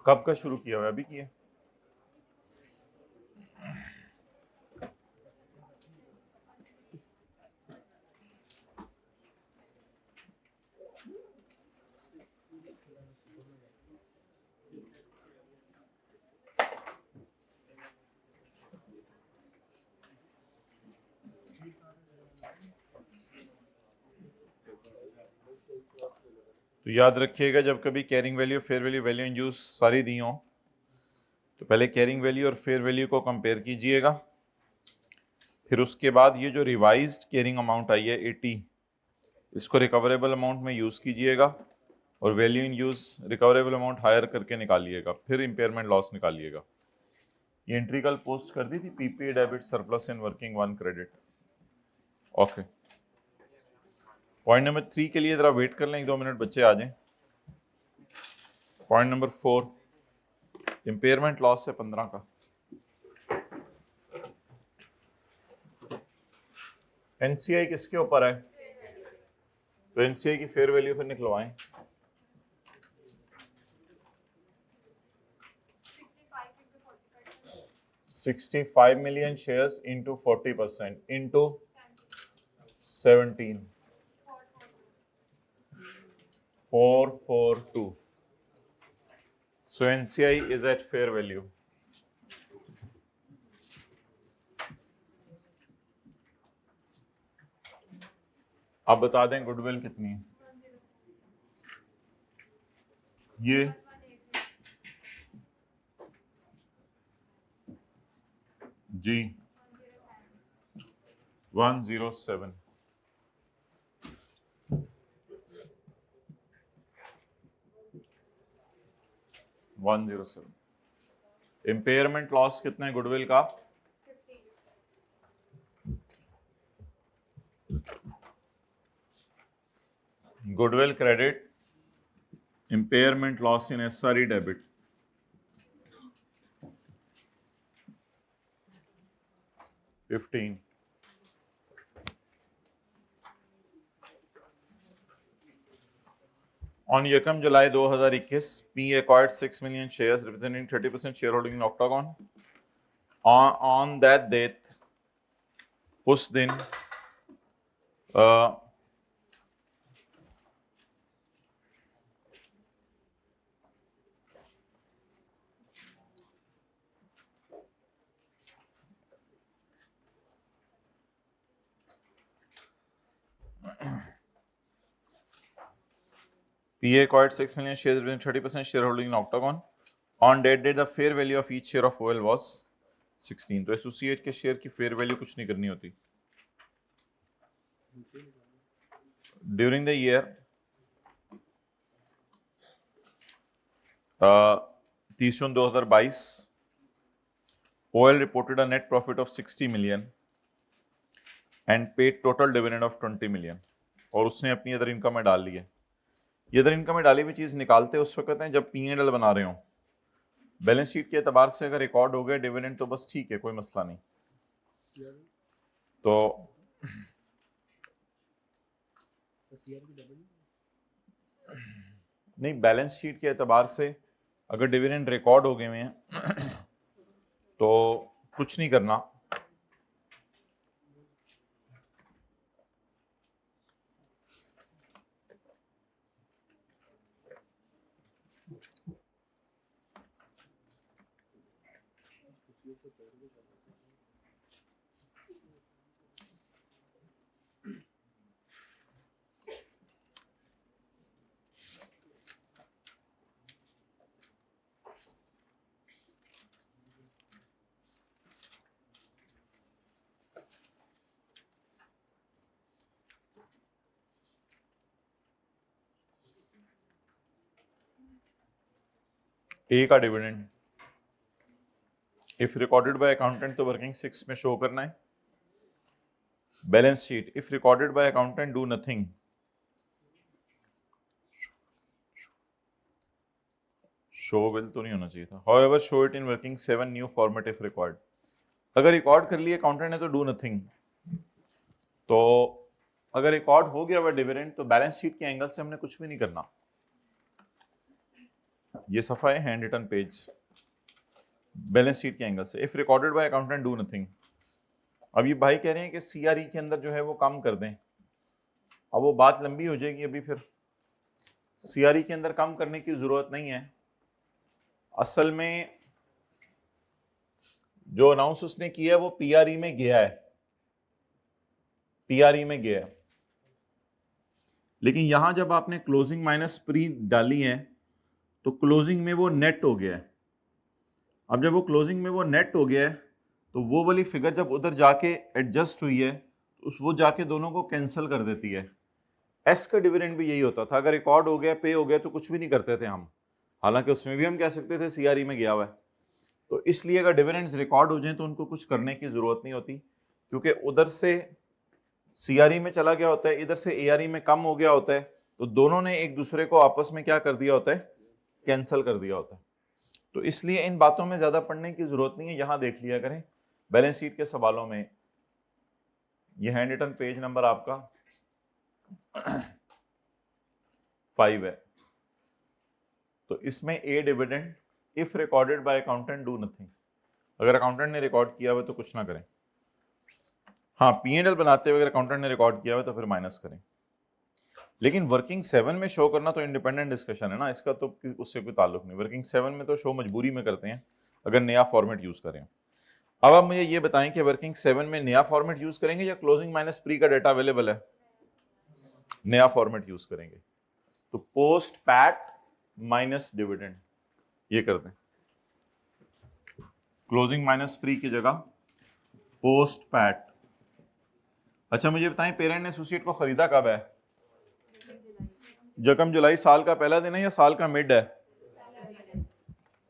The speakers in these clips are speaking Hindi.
कब का शुरू किया हुआ है? अभी किया? तो याद रखिएगा, जब कभी carrying value, fair value, value in use सारी दी हो तो पहले कैरिंग वैल्यू और फेयर वैल्यू को कंपेयर कीजिएगा। फिर उसके बाद ये जो रिवाइज्ड कैरिंग अमाउंट आई है 80, इसको रिकवरेबल अमाउंट में यूज कीजिएगा और value in use recoverable amount higher करके निकालिएगा, फिर इंपेयरमेंट लॉस निकालिएगा। ये एंट्री कल पोस्ट कर दी थी, PP debit surplus in working 1 credit. Okay, point number 3 के लिए जरा वेट कर लें, 1-2 मिनट बच्चे आ जाएं। पॉइंट नंबर 4, इंपेयरमेंट लॉस है 15 का। एनसीआई किसके ऊपर है? तो एनसीआई की फेयर वैल्यू फिर निकलवाएं। 65 million shares into 40% into 17, 442. So NCI is at fair value. आप बता दें गुडविल कितनी है? ये जी 107। इंपेयरमेंट लॉस कितना है गुडविल का? Goodwill credit, impairment loss in SRE debit. On Yekam July 2021, P acquired 6 million shares representing 30% shareholding in Octagon. On that date, उस दिन PA acquired 6 million shares representing 30% shareholding in Octagon. On that date, the fair value of each share of OL was 16. तो एसोसिएट के शेयर की फेयर वैल्यू कुछ नहीं करनी होती। During the year 30/6/2022, OL reported a net profit of 60 million and paid total dividend of 20 million. और उसने अपनी अदर इनकम में डाल ली है। ये अदर इनकम में डाली हुई चीज निकालते उस वक्त हैं जब P&L बना रहे हो। बैलेंस शीट के एतबार से अगर रिकॉर्ड हो गया डिविडेंड तो बस ठीक है, कोई मसला नहीं। तो नहीं, बैलेंस शीट के एतबार से अगर डिविडेंड रिकॉर्ड हो गए हुए हैं तो कुछ नहीं करना। ए का dividend if recorded by accountant तो वर्किंग 6 में शो करना है। Balance sheet if recorded by accountant do nothing. Show will तो नहीं होना चाहिए था। However show it in working 7 new format if record. अगर रिकॉर्ड कर लिया अकाउंटेंट ने तो डू नथिंग। तो अगर रिकॉर्ड हो गया हुआ डिविडेंड तो बैलेंस शीट के एंगल से हमने कुछ भी नहीं करना। ये सफा है hand written page, balance sheet के एंगल से। If recorded by accountant do nothing. अब ये भाई कह रहे हैं कि सीआरई के अंदर जो है वो कम कर दें। अब वो बात लंबी हो जाएगी, अभी फिर सीआरई के अंदर कम करने की जरूरत नहीं है। असल में जो अनाउंस उसने किया है वो पीआरई में गया है, पीआरई में गया है। लेकिन यहां जब आपने क्लोजिंग माइनस प्री डाली है तो क्लोजिंग में वो नेट हो गया है। अब जब वो क्लोजिंग में वो नेट हो गया है तो वो वाली फिगर जब उधर जाके एडजस्ट हुई है तो वो जाके दोनों को कैंसिल कर देती है। एस का डिविडेंड भी यही होता था, अगर रिकॉर्ड हो गया पे हो गया तो कुछ भी नहीं करते थे हम, हालांकि उसमें भी हम कह सकते थे सीआरई में गया हुआ है। तो इसलिए अगर डिविडेंड्स रिकॉर्ड हो जाए तो उनको कुछ करने की जरूरत नहीं होती, क्योंकि उधर से सीआरई में चला गया होता है, इधर से एआरई में कम हो गया होता है, तो दोनों ने एक दूसरे को आपस में क्या कर दिया होता है, कैंसिल कर दिया होता है। तो इसलिए इन बातों में ज्यादा पढ़ने की जरूरत नहीं है, यहां देख लिया करें बैलेंस शीट के सवालों में। ये हैंड रिटन पेज नंबर आपका 5 है। तो इसमें a dividend if recorded by accountant do nothing. अगर अकाउंटेंट ने रिकॉर्ड किया हुआ तो कुछ ना करें। हाँ, P&L बनाते हुए अगर अकाउंटेंट ने रिकॉर्ड किया हुआ तो फिर माइनस करें। लेकिन वर्किंग 7 में शो करना तो इंडिपेंडेंट डिस्कशन है ना, इसका तो उससे कोई ताल्लुक नहीं। वर्किंग 7 में तो शो मजबूरी में करते हैं अगर नया फॉर्मेट यूज करें। अब आप मुझे ये बताएं कि वर्किंग 7 में नया फॉर्मेट यूज करेंगे या क्लोजिंग माइनस प्री का डाटा अवेलेबल है? नया फॉर्मेट यूज करेंगे। तो पोस्ट पैट माइनस डिविडेंड ये कर दें, क्लोजिंग माइनस प्री की जगह पोस्ट पैट। अच्छा मुझे बताएं पेरेंट ने एसोसिएट को खरीदा कब है? जकम जुलाई साल का पहला दिन है या साल का मिड है?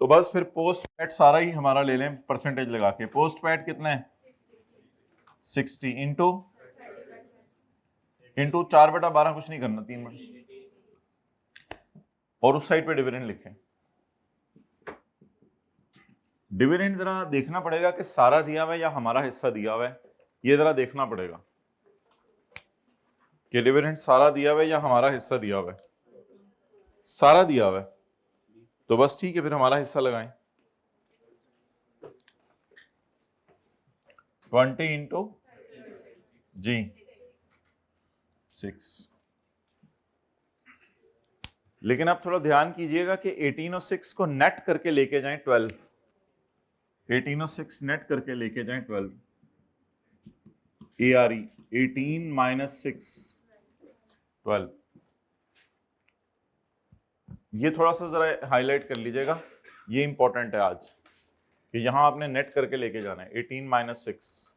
तो बस फिर पोस्ट पैट सारा ही हमारा ले लें परसेंटेज लगा के। पोस्ट पैट कितना है? 60 इंटू 4/12, कुछ नहीं करना, 3 मिनट। और उस साइड पे डिविडेंड लिखें। डिविडेंड जरा देखना पड़ेगा कि सारा दिया हुआ है या हमारा हिस्सा दिया हुआ है, ये जरा देखना पड़ेगा कि डिविडेंड सारा दिया हुआ है या हमारा हिस्सा दिया हुआ है। सारा दिया हुआ है तो बस ठीक है, फिर हमारा हिस्सा लगाएं। 20 इंटू जी 6। लेकिन आप थोड़ा ध्यान कीजिएगा कि 18 और 6 को नेट करके लेके जाएं 12। 18 और 6 नेट करके लेके जाएं 12। ARE 18 minus 6 12। ये थोड़ा सा जरा हाईलाइट कर लीजिएगा, ये इंपॉर्टेंट है आज कि यहां आपने नेट करके लेके जाना है। 18 माइनस 6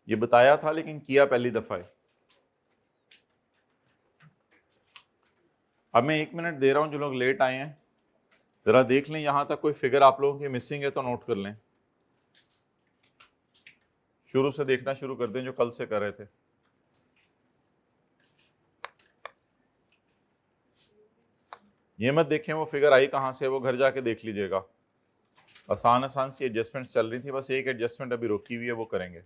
ये बताया था लेकिन किया पहली दफा है। अब मैं 1 मिनट दे रहा हूं, जो लोग लेट आए हैं जरा देख लें, यहां तक कोई फिगर आप लोगों की मिसिंग है तो नोट कर लें। शुरू से देखना शुरू कर दें जो कल से कर रहे थे। ये मत देखें वो फिगर आई कहां से, वो घर जाके देख लीजिएगा। आसान आसान सी एडजस्टमेंट चल रही थी, बस एक एडजस्टमेंट अभी रोकी हुई है, वो करेंगे।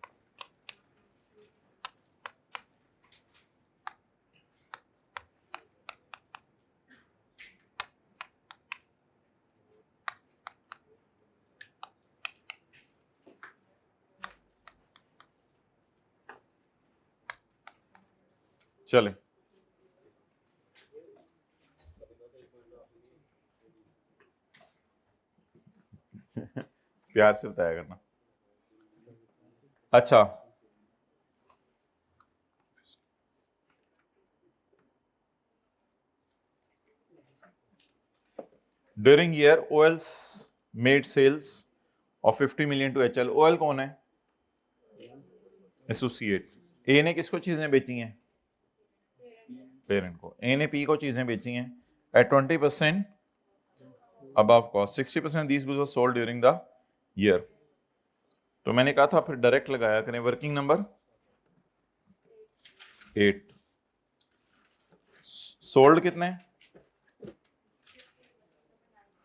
चले प्यार से बताया करना। अच्छा during year OL's made sales of 50 million to HL। OL कौन है? एसोसिएट। ए ने किसको चीजें बेची हैं? पेरेंट को। ए ने पी को चीजें बेची हैं at 20% above cost. 60% these goods were sold during the year. तो मैंने कहा था फिर डायरेक्ट लगाया करें। Working number 8। सोल्ड कितने?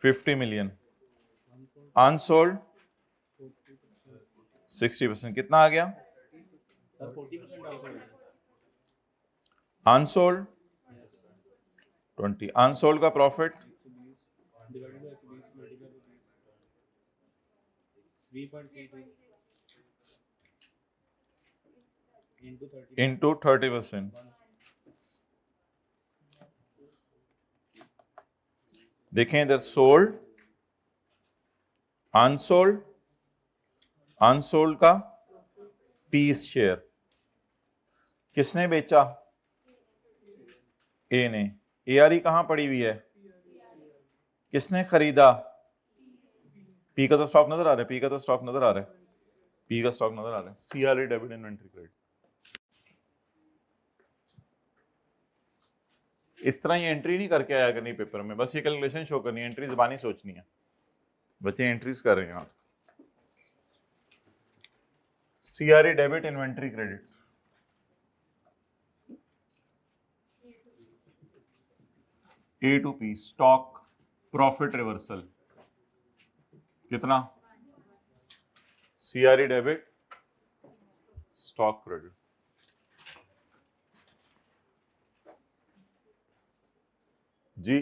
50 मिलियन। अनसोल्ड 60%। कितना आ गया? अनसोल्ड 20, अनसोल्ड का प्रॉफिट इंटू 30%। देखें इधर सोल्ड, अनसोल्ड, अनसोल्ड का पीस शेयर किसने बेचा? ए ने। एआरई कहां पड़ी हुई है? किसने खरीदा? पी का तो स्टॉक नजर आ रहा है, पी का तो स्टॉक नजर आ रहा है, पी का स्टॉक नजर आ रहा है। CRE debit inventory credit. इस तरह ये एंट्री नहीं करके आया करनी पेपर में, बस ये कैलकुलेशन शो करनी है, एंट्री ज़बानी सोचनी है। बच्चे एंट्रीज कर रहे हैं आप। CRE debit inventory credit, A to P stock profit reversal कितना? CRE debit stock credit. जी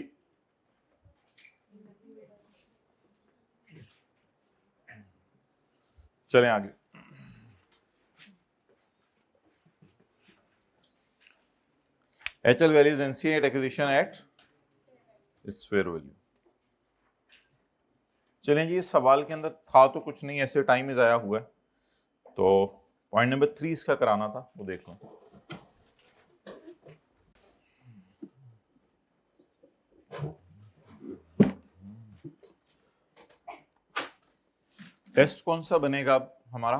चलें आगे। HL values NCA at acquisition at its fair value। चलें जी, इस सवाल के अंदर था तो कुछ नहीं, ऐसे टाइम ही ज़ाया हुआ है, तो पॉइंट नंबर 3 इसका कराना था, वो देख लो। टेस्ट कौन सा बनेगा अब हमारा?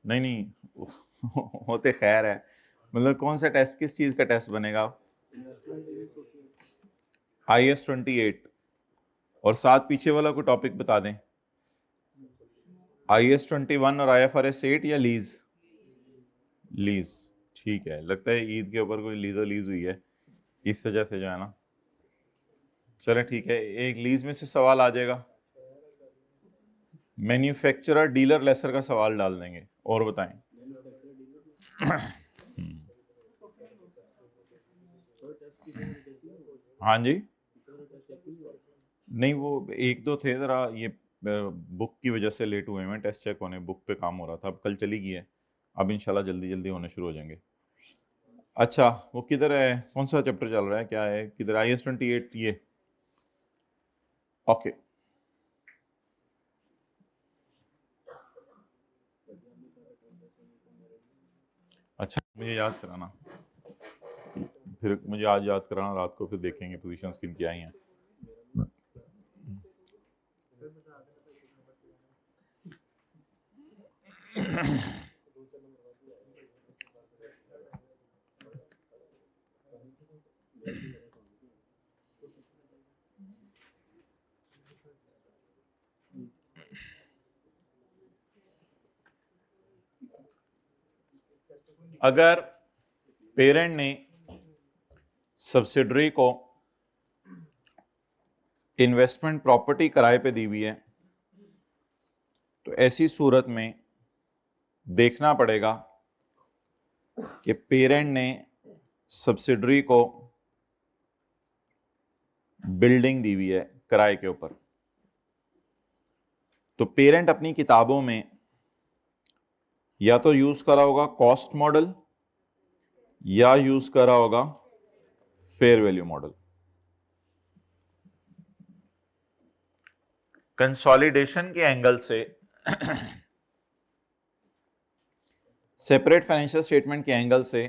नहीं होते खैर है, मतलब कौन सा टेस्ट, किस चीज का टेस्ट बनेगा? IAS 28 और साथ पीछे वाला कोई टॉपिक बता दें। IAS 21 और IFRS 8 या लीज? लीज ठीक है, लगता है ईद के ऊपर कोई लीज हुई है इस वजह से जो है ना। चले ठीक है, एक लीज में से सवाल आ जाएगा, मैन्युफैक्चरर डीलर लेसर का सवाल डाल देंगे। और बताएं हाँ जी, नहीं वो एक दो थे जरा, ये बुक की वजह से लेट हुए हैं, टेस्ट चेक होने, बुक पे काम हो रहा था, अब कल चली गई है, अब इंशाल्लाह जल्दी जल्दी होने शुरू हो जाएंगे। अच्छा वो किधर है, कौन सा चैप्टर चल रहा है, क्या है किधर? IAS 28 ये ओके। अच्छा मुझे याद कराना, फिर मुझे आज याद कराना, रात को फिर देखेंगे पोजीशंस किन की आई हैं। अगर पेरेंट ने सब्सिडरी को इन्वेस्टमेंट प्रॉपर्टी किराए पे दी हुई है, तो ऐसी सूरत में देखना पड़ेगा कि पेरेंट ने सब्सिडरी को बिल्डिंग दी हुई है किराए के ऊपर। तो पेरेंट अपनी किताबों में या तो यूज करा होगा कॉस्ट मॉडल या यूज करा होगा फेयर वैल्यू मॉडल। कंसोलिडेशन के एंगल से सेपरेट फाइनेंशियल स्टेटमेंट के एंगल से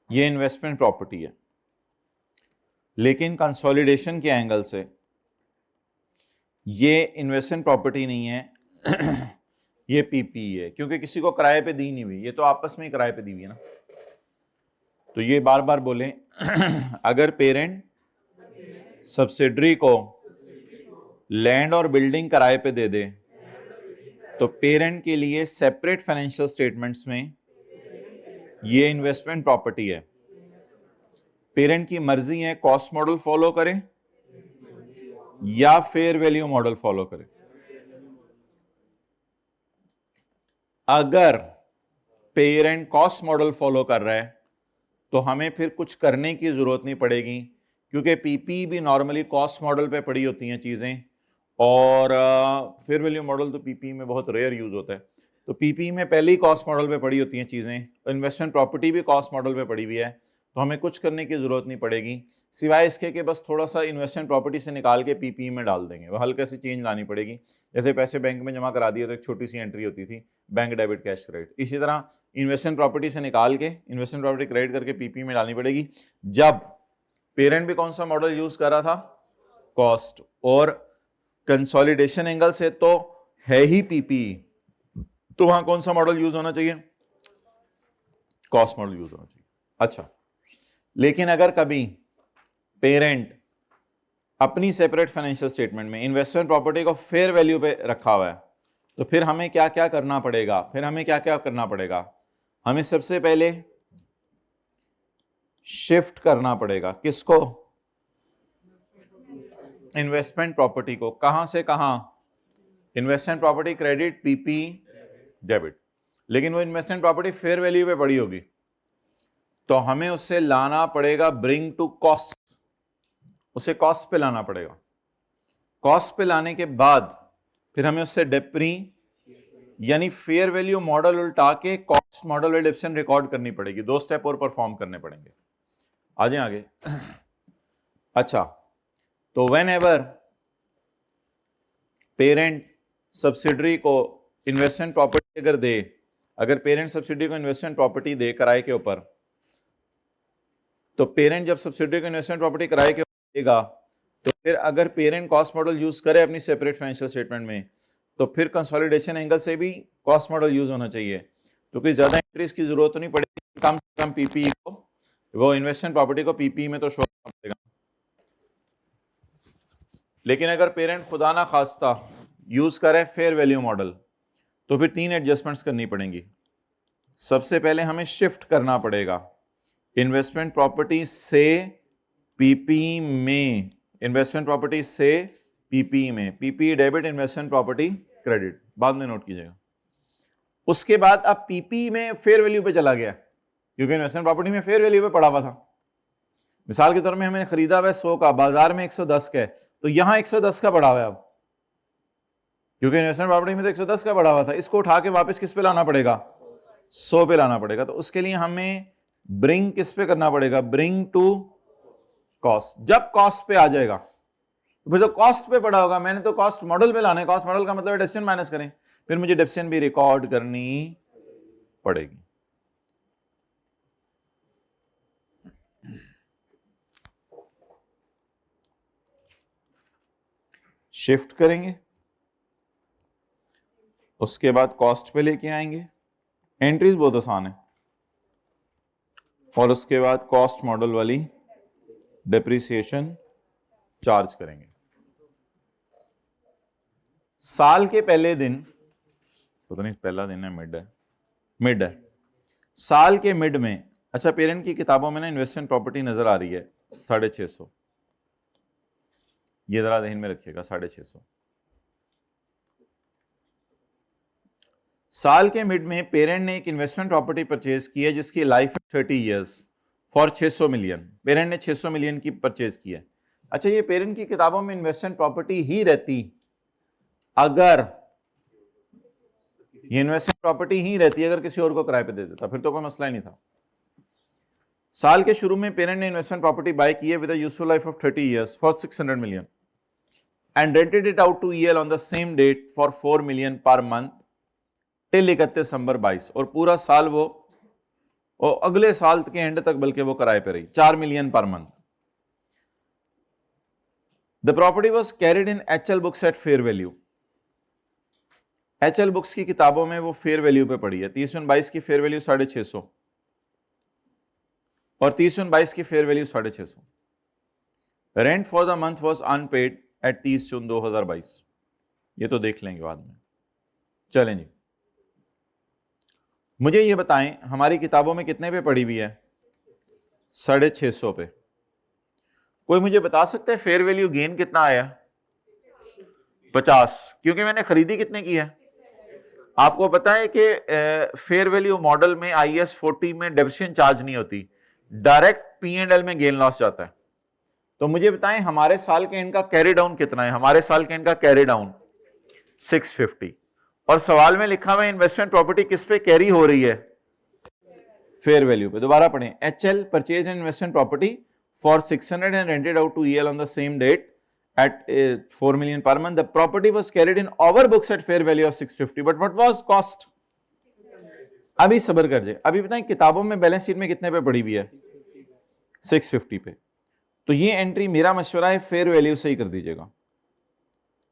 ये इन्वेस्टमेंट प्रॉपर्टी है, लेकिन कंसोलिडेशन के एंगल से ये इन्वेस्टमेंट प्रॉपर्टी नहीं है, ये पीपी है, क्योंकि किसी को किराए पे दी नहीं हुई, ये तो आपस में ही किराए पे दी हुई है ना। तो ये बार बार बोलें, अगर पेरेंट सब्सिडरी को लैंड और बिल्डिंग किराए पे दे दे तो पेरेंट के लिए सेपरेट फाइनेंशियल स्टेटमेंट्स में ये इन्वेस्टमेंट प्रॉपर्टी है। पेरेंट की मर्जी है कॉस्ट मॉडल फॉलो करें या फेयर वैल्यू मॉडल फॉलो करें। अगर पेरेंट कॉस्ट मॉडल फॉलो कर रहा है तो हमें फिर कुछ करने की जरूरत नहीं पड़ेगी, क्योंकि पीपी भी नॉर्मली कॉस्ट मॉडल पे पड़ी होती हैं चीजें, और फेयर वैल्यू मॉडल तो पीपी में बहुत रेयर यूज होता है। तो पीपी में पहले ही कॉस्ट मॉडल पे पड़ी होती हैं चीजें, इन्वेस्टमेंट प्रॉपर्टी भी कॉस्ट मॉडल पे पड़ी हुई है, तो हमें कुछ करने की जरूरत नहीं पड़ेगी, सिवाय इसके कि बस थोड़ा सा इन्वेस्टमेंट प्रॉपर्टी से निकाल के पीपी में डाल देंगे, वो हल्के से चेंज लानी पड़ेगी। जैसे पैसे बैंक में जमा करा दिए तो एक छोटी सी एंट्री होती थी, बैंक डेबिट कैश क्रेडिट, इसी तरह इन्वेस्टमेंट प्रॉपर्टी से निकाल के इन्वेस्टमेंट प्रॉपर्टी क्रेडिट करके पीपी में डालनी पड़ेगी। जब पेरेंट भी कौन सा मॉडल यूज कर रहा था, कॉस्ट, और कंसोलिडेशन एंगल से तो है ही पीपी, तो वहां कौन सा मॉडल यूज होना चाहिए, कॉस्ट मॉडल यूज होना चाहिए। अच्छा, लेकिन अगर कभी पेरेंट अपनी सेपरेट फाइनेंशियल स्टेटमेंट में इन्वेस्टमेंट प्रॉपर्टी को फेयर वैल्यू पे रखा हुआ है, तो फिर हमें क्या क्या करना पड़ेगा, हमें सबसे पहले शिफ्ट करना पड़ेगा, किसको, इन्वेस्टमेंट प्रॉपर्टी को, कहां से कहां, investment property credit, PP debit. लेकिन वो इन्वेस्टमेंट प्रॉपर्टी फेयर वैल्यू पे पड़ी होगी, तो हमें उससे लाना पड़ेगा ब्रिंग टू कॉस्ट, उसे कॉस्ट पे लाना पड़ेगा। कॉस्ट पे लाने के बाद फिर हमें उससे डेप्री यानी फेयर वैल्यू मॉडल उल्टा के कॉस्ट मॉडल रिडक्शन रिकॉर्ड करनी पड़ेगी। 2 स्टेप और परफॉर्म करने पड़ेंगे। आ जाए आगे। अच्छा, तो व्हेन एवर पेरेंट सब्सिडरी को इन्वेस्टमेंट प्रॉपर्टी अगर दे, अगर पेरेंट सब्सिडरी को इन्वेस्टमेंट प्रॉपर्टी दे किराए के ऊपर, तो पेरेंट जब सब्सिडरी को इन्वेस्टमेंट प्रॉपर्टी किराए के ऊपर देगा, तो फिर अगर पेरेंट कॉस्ट मॉडल यूज करे अपनी सेपरेट फाइनेंशियल स्टेटमेंट में, तो फिर कंसोलिडेशन एंगल से भी कॉस्ट मॉडल यूज होना चाहिए, क्योंकि ज्यादा एंट्रीज की जरूरत तो नहीं पड़ेगी, कम से कम पीपी को, वो इन्वेस्टमेंट प्रॉपर्टी को पीपी में तो शो करना पड़ेगा। लेकिन अगर पेरेंट खुदा ना खास्ता यूज करे फेयर वैल्यू मॉडल, तो फिर 3 एडजस्टमेंट्स करनी पड़ेंगी। सबसे पहले हमें शिफ्ट करना पड़ेगा इन्वेस्टमेंट प्रॉपर्टी से पीपी में, इन्वेस्टमेंट प्रॉपर्टी से पीपी में, PP debit, investment property credit, बाद में नोट कीजिएगा। उसके बाद अब पीपी में फेयर वैल्यू पे चला गया, क्योंकि इन्वेस्टमेंट प्रॉपर्टी में फेयर वैल्यू पे पड़ा हुआ था। मिसाल के तौर में हमने खरीदा हुआ 100 का, बाजार में 110 का है, तो यहां 110 का पड़ा हुआ है अब, क्योंकि इन्वेस्टमेंट प्रॉपर्टी में तो 110 का पड़ा हुआ था, इसको उठा के वापस किस पे लाना पड़ेगा, 100 पे लाना पड़ेगा। तो उसके लिए हमें ब्रिंग किस पे करना पड़ेगा, ब्रिंग टू कॉस्ट। जब कॉस्ट पे आ जाएगा, तो फिर तो कॉस्ट पे पड़ा होगा, मैंने तो कॉस्ट मॉडल पे लाना है, कॉस्ट मॉडल का मतलब डेप्शन माइनस करें, फिर मुझे डेप्शन भी रिकॉर्ड करनी पड़ेगी। शिफ्ट करेंगे, उसके बाद कॉस्ट पे लेके आएंगे, एंट्रीज बहुत आसान है, और उसके बाद कॉस्ट मॉडल वाली डेप्रिसिएशन चार्ज करेंगे। साल के पहले दिन, पता नहीं पहला दिन है मिड है, साल के मिड में, अच्छा पेरेंट की किताबों में ना इन्वेस्टमेंट प्रॉपर्टी नजर आ रही है 650, ये जरा ध्यान में रखिएगा, 650। साल के मिड में पेरेंट ने एक इन्वेस्टमेंट प्रॉपर्टी परचेज की है जिसकी लाइफ है 30 इयर्स फॉर 600 मिलियन। पेरेंट ने 600 मिलियन की परचेज की है। अच्छा, ये पेरेंट की किताबों में इन्वेस्टमेंट प्रॉपर्टी ही रहती, अगर ये इन्वेस्टमेंट प्रॉपर्टी ही रहती अगर किसी और को किराए पे दे देता, फिर तो कोई मसला ही नहीं था। साल के शुरू में पेरेंट ने इन्वेस्टमेंट प्रॉपर्टी बाय की है with a useful life of 30 years for 600 million and rented it out to EL on the same date for 4 million per month till 31 December 22, और पूरा साल वो अगले साल के एंड तक बल्कि वो किराए पे रही, 4 million per month. The property was carried in HL books at fair value. HL books की किताबों में वो फेयर वैल्यू पे पड़ी है। 30/22 की फेयर वैल्यू 650 और 30/22 की fair value 650। Rent for the month was unpaid at 30 June 2022। ये तो देख लेंगे बाद में। चलें जी, मुझे ये बताएं हमारी किताबों में कितने पे पड़ी हुई है, 650 पे। कोई मुझे बता सकता है फेयर वैल्यू गेन कितना आया, 50, क्योंकि मैंने खरीदी कितने की है। आपको पता है कि फेयर वैल्यू मॉडल में IAS 40 में डेप्रिसिएशन चार्ज नहीं होती, डायरेक्ट पी एंड एल में गेन लॉस जाता है। तो मुझे बताएं हमारे साल के एंड का कैरी डाउन कितना है? हमारे साल के एंड का कैरी डाउन 650, और सवाल में लिखा हुआ इन्वेस्टमेंट प्रॉपर्टी किस पे कैरी हो रही है? फेयर वैल्यू पे। दोबारा पढ़ें, HL purchase and investment property for 600 and rented out to EL on the same date at 4 million per month. The property was carried in our books at fair value of 650, but what was cost? अभी सबर कर जाए, अभी बताएं किताबों में बैलेंस शीट में कितने पे पड़ी हुई है? 650 पे। तो ये एंट्री, मेरा मशवरा है फेयर वैल्यू से ही कर दीजिएगा,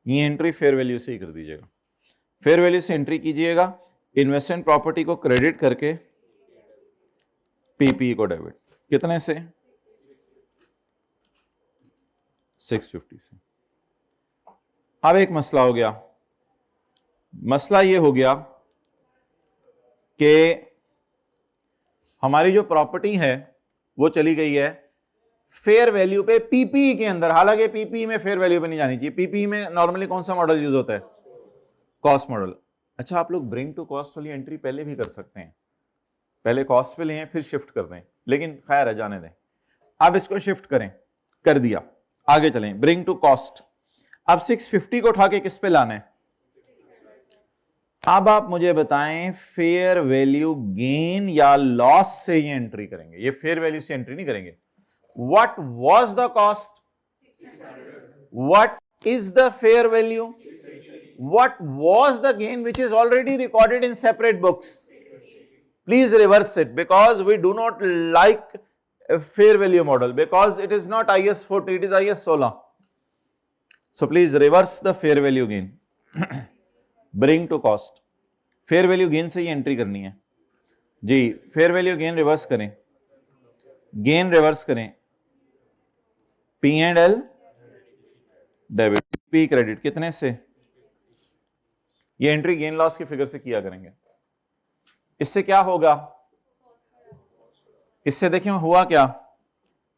ये एंट्री फेयर वैल्यू से ही कर दीजिएगा। फेयर वैल्यू से एंट्री कीजिएगा, इन्वेस्टमेंट प्रॉपर्टी को क्रेडिट करके पीपी को डेबिट। कितने से? 650 से। अब एक मसला हो गया, मसला ये हो गया कि हमारी जो प्रॉपर्टी है वो चली गई है फेयर वैल्यू पे पीपी के अंदर, हालांकि पीपी में फेयर वैल्यू पे नहीं जानी चाहिए। पीपी में नॉर्मली कौन सा मॉडल यूज होता है? Cost model. अच्छा, आप लोग ब्रिंग टू कॉस्ट वाली एंट्री पहले भी कर सकते हैं, पहले कॉस्ट पे लें फिर शिफ्ट कर दें, लेकिन खैर है, जाने दें। अब इसको शिफ्ट करें, कर दिया, आगे चलें, ब्रिंग टू कॉस्ट। अब 650 को उठा के किस पे लाना है? अब आप मुझे बताएं फेयर वैल्यू गेन या लॉस से ये एंट्री करेंगे? ये फेयर वैल्यू से एंट्री नहीं करेंगे। What was the cost? What is the fair value? What was the gain which is already recorded in separate books? Please reverse it, because we do not like a fair value model, because it is not IS 40, it is IS 16. So please reverse the fair value gain. Bring to cost. Fair value gain से ही एंट्री करनी है जी। फेयर वैल्यू गेन रिवर्स करें, गेन रिवर्स करें, P and L debit, P credit. कितने से? ये एंट्री गेन लॉस की फिगर से किया करेंगे। इससे क्या होगा? इससे देखिए हुआ क्या,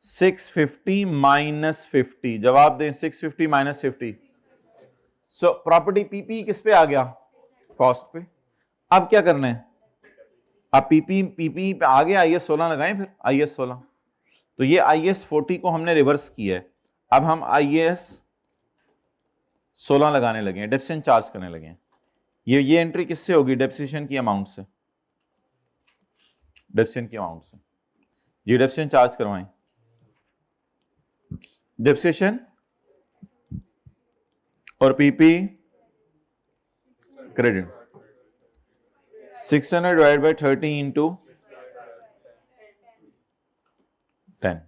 650 माइनस 50, जवाब दें 650 माइनस 50। सो प्रॉपर्टी पीपी किस पे आ गया? कॉस्ट पे। अब क्या करना है? अब पीपी पीपी पे आ गया, IS 16 लगाएं, फिर IS 16। तो ये IS 40 को हमने रिवर्स किया है, अब हम IS 16 लगाने लगे हैं, डेप्रिसिएशन चार्ज करने लगे हैं। ये एंट्री किससे होगी? डेप्रिसिएशन की अमाउंट से, डेप्रिसिएशन की अमाउंट से। ये डेप्रिसिएशन चार्ज करवाएं, डेप्रिसिएशन और PP credit. 600 divide by 30 into 10।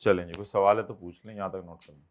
चलें जी, कोई सवाल है तो पूछ लें, यहां तक नोट कर लें।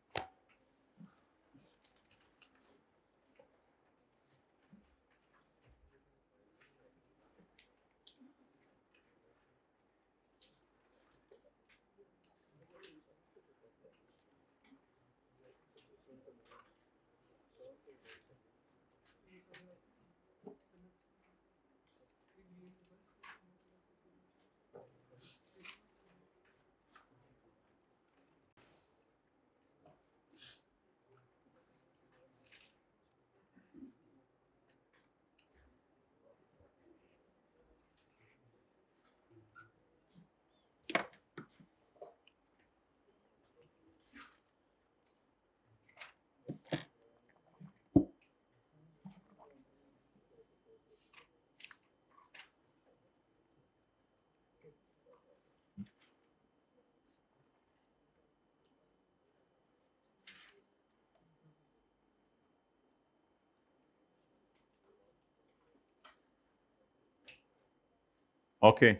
ओके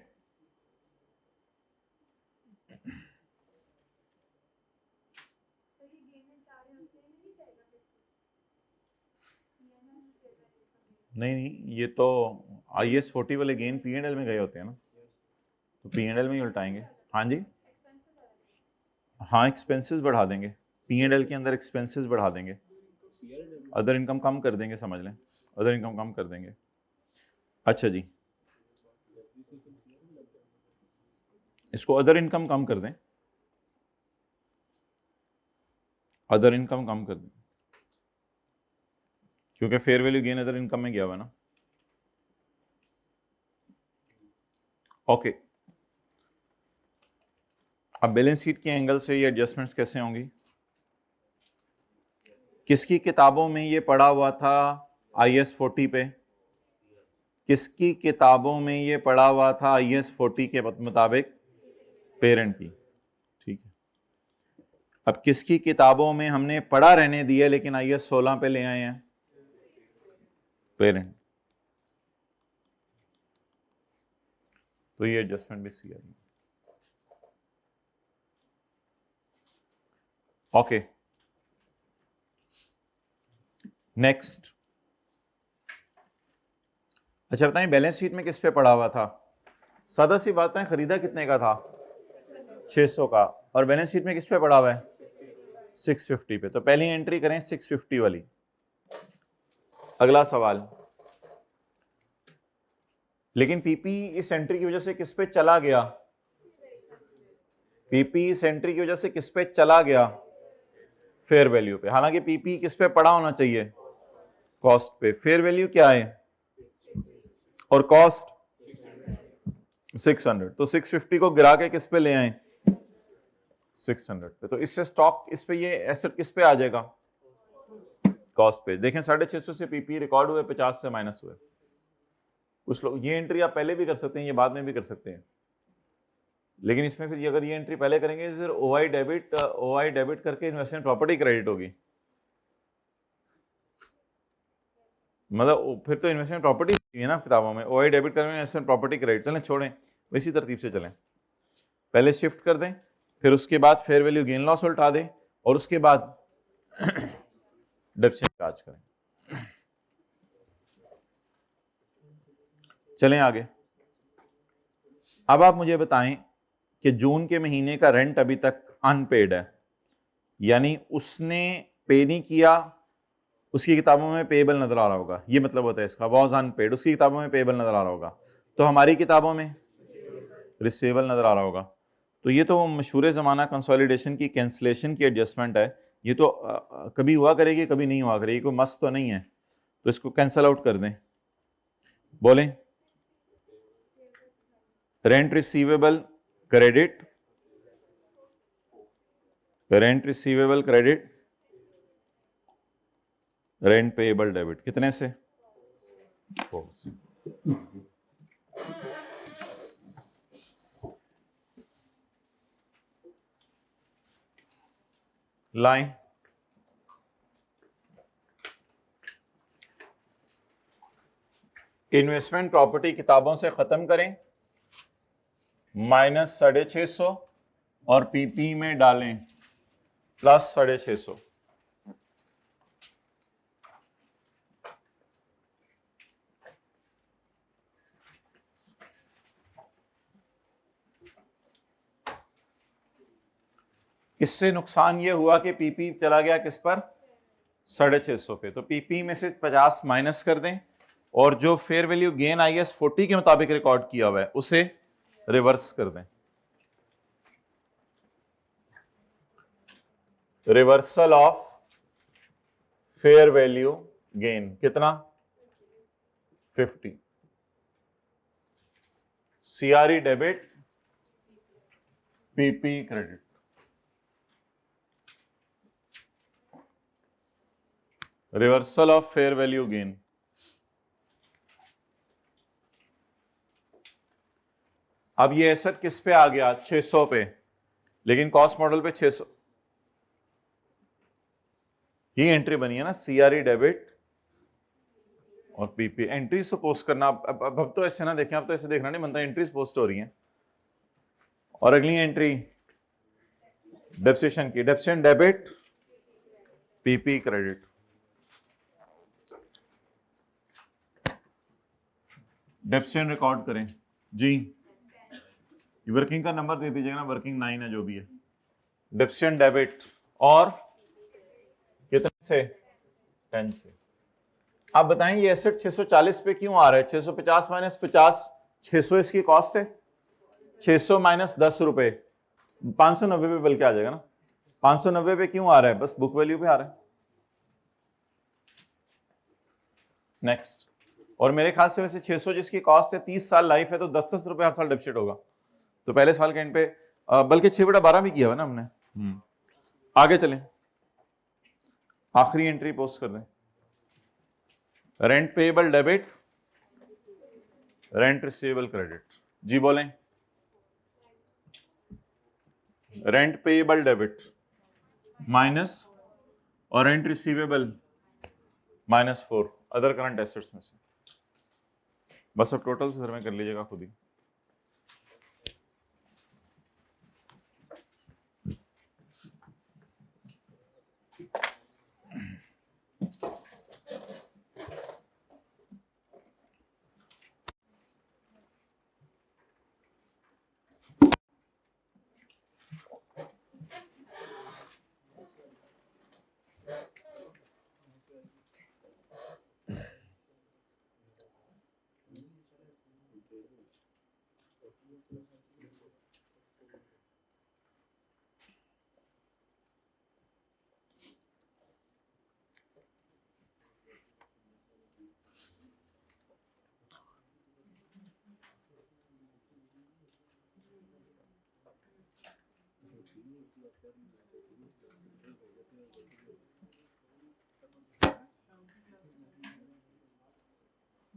नहीं नहीं, ये तो IS 40 वाले गेन पी एंड एल में गए होते हैं ना, तो पी एंड एल में ही उल्टाएंगे। हाँ जी, हाँ एक्सपेंसेस बढ़ा देंगे, पी एंड एल के अंदर एक्सपेंसेस बढ़ा देंगे, अदर इनकम कम कर देंगे, समझ लें अदर इनकम कम कर देंगे। अच्छा जी, इसको अदर इनकम कम कर दें, अदर इनकम कम कर दें, क्योंकि fair value gain other income में गया हुआ ना। ओके अब बैलेंस शीट के एंगल से ये एडजस्टमेंट्स कैसे होंगी? किसकी किताबों में ये पढ़ा हुआ था IS 40 पे? किसकी किताबों में ये पढ़ा हुआ था IS 40 के मुताबिक? पेरेंट की। ठीक है, अब किसकी किताबों में हमने पढ़ा रहने दिया लेकिन IS 16 पे ले आए हैं? पेरेंट। तो ये एडजस्टमेंट भी सी आई। Okay, next. अच्छा बताएं, बैलेंस शीट में किस पे पड़ा हुआ था? सादा सी बात है, खरीदा कितने का था? 600 का। और बैलेंस शीट में किस पे पड़ा हुआ है? 650 पे। तो पहली एंट्री करें 650 वाली। अगला सवाल, लेकिन पीपी इस एंट्री की वजह से किस पे चला गया? पीपी इस एंट्री की वजह से किस पे चला गया? फेयर वैल्यू पे। हालांकि पीपी किस पे पड़ा होना चाहिए? कॉस्ट पे। फेयर वैल्यू क्या है? और कॉस्ट 600। तो 650 को गिरा के किस पे ले आए? 600 पे। तो इससे स्टॉक, इस पे ये एसेट किस पे आ जाएगा? कॉस्ट पे। देखें 650 से पीपी रिकॉर्ड हुए, 50 से माइनस हुए। कुछ लोग ये एंट्री आप पहले भी कर सकते हैं, ये बाद में भी कर सकते हैं, लेकिन इसमें फिर अगर ये एंट्री पहले करेंगे तो फिर ओआई डेबिट करके इन्वेस्टमेंट प्रॉपर्टी क्रेडिट होगी। मतलब फिर तो इन्वेस्टमेंट प्रॉपर्टी है ना किताबों में, ओआई डेबिट करेंगे इन्वेस्टमेंट प्रॉपर्टी क्रेडिट। चलें छोड़ें, इसी तरतीब से चलें। पहले शिफ्ट कर दें, फिर उसके बाद फेयर वैल्यू गेन लॉस उल्टा दें, और उसके बाद डिडक्शन चार्ज करें। चलें आगे। अब आप मुझे बताएं कि जून के महीने का रेंट अभी तक अनपेड है, यानी उसने पे नहीं किया, उसकी किताबों में पेबल नजर आ रहा होगा, ये मतलब होता है इसका, वॉज अनपेड, उसकी किताबों में पेबल नजर आ रहा होगा, तो हमारी किताबों में रिसीवेबल नजर आ रहा होगा। तो ये तो मशहूर ज़माना कंसोलिडेशन की कैंसलेशन की एडजस्टमेंट है। ये तो कभी हुआ करेगी, कभी नहीं हुआ करेगी, कोई मस्त तो नहीं है, तो इसको कैंसल आउट कर दें। बोलें, rent receivable credit, rent receivable credit, rent payable debit. कितने से? 4 से। लाइन इन्वेस्टमेंट प्रॉपर्टी किताबों से खत्म करें, माइनस 650 और पीपी में डालें प्लस 650। इससे नुकसान ये हुआ कि पीपी चला गया किस पर? 650 पे। तो पीपी में से 50 माइनस कर दें, और जो फेयर वैल्यू गेन IS 40 के मुताबिक रिकॉर्ड किया हुआ है उसे रिवर्स कर दें। Reversal of fair value gain कितना? 50। CRE debit, PP credit. Reversal of fair value gain. अब ये एसेट किस पे आ गया? 600 पे, लेकिन कॉस्ट मॉडल पे 600। ये एंट्री बनी है ना, CRE डेबिट और पीपी। एंट्रीज तो पोस्ट करना, अब तो ऐसे ना देखें, अब तो ऐसे देखना नहीं बनता, एंट्रीज पोस्ट हो रही हैं। और अगली एंट्री डेप्सिशन की, डेप्सिशन डेबिट, पीपी क्रेडिट। डेप्सिशन रिकॉर्ड करें जी, वर्किंग का नंबर दे दीजिएगा ना, वर्किंग 9 है जो भी है। डेप्सिशन डेबिट और कितने से? 10 से। आप बताएं ये एसेट 640 पे क्यों आ रहा है? 650 माइनस 50, 600 इसकी कॉस्ट है, 600 माइनस 10 रुपए, 590 पे बल्कि आ जाएगा ना। 590 पे क्यों आ रहा है? बस बुक वैल्यू पे आ रहा है। नेक्स्ट। और मेरे ख्याल से वैसे 600 जिसकी कॉस्ट है, 30 साल लाइफ है, तो 10-10 रुपए हर साल डेप्सिट होगा। तो पहले साल के एंड पे बल्कि 6/12 भी किया हुआ ना हमने। आगे चलें, आखिरी एंट्री पोस्ट कर दें। Rent payable debit, rent receivable credit. जी बोलें। रेंट पेएबल डेबिट माइनस और rent receivable -4 other current assets में से। बस अब टोटल्स घर में कर लीजिएगा खुद ही।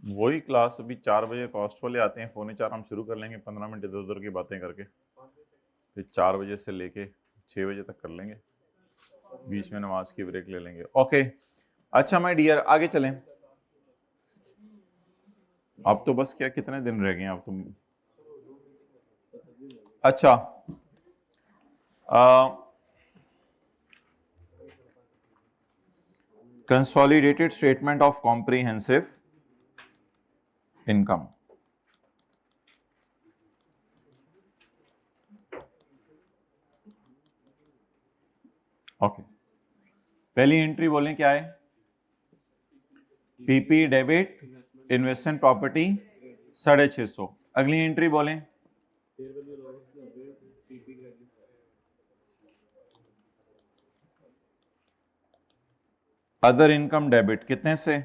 वही क्लास अभी 4 बजे कॉस्ट वाले आते हैं, 3:45 हम शुरू कर लेंगे, 15 मिनट इधर उधर की बातें करके, फिर 4 बजे से लेके 6 बजे तक कर लेंगे, बीच में नमाज की ब्रेक ले लेंगे। ओके अच्छा माय डियर, आगे चलें। अब तो बस क्या कितने दिन रह गए हैं अब तुम। अच्छा consolidated statement of comprehensive income. Okay पहली एंट्री बोलें क्या है? PP debit investment property 650। अगली एंट्री बोलें। अदर इनकम डेबिट कितने से?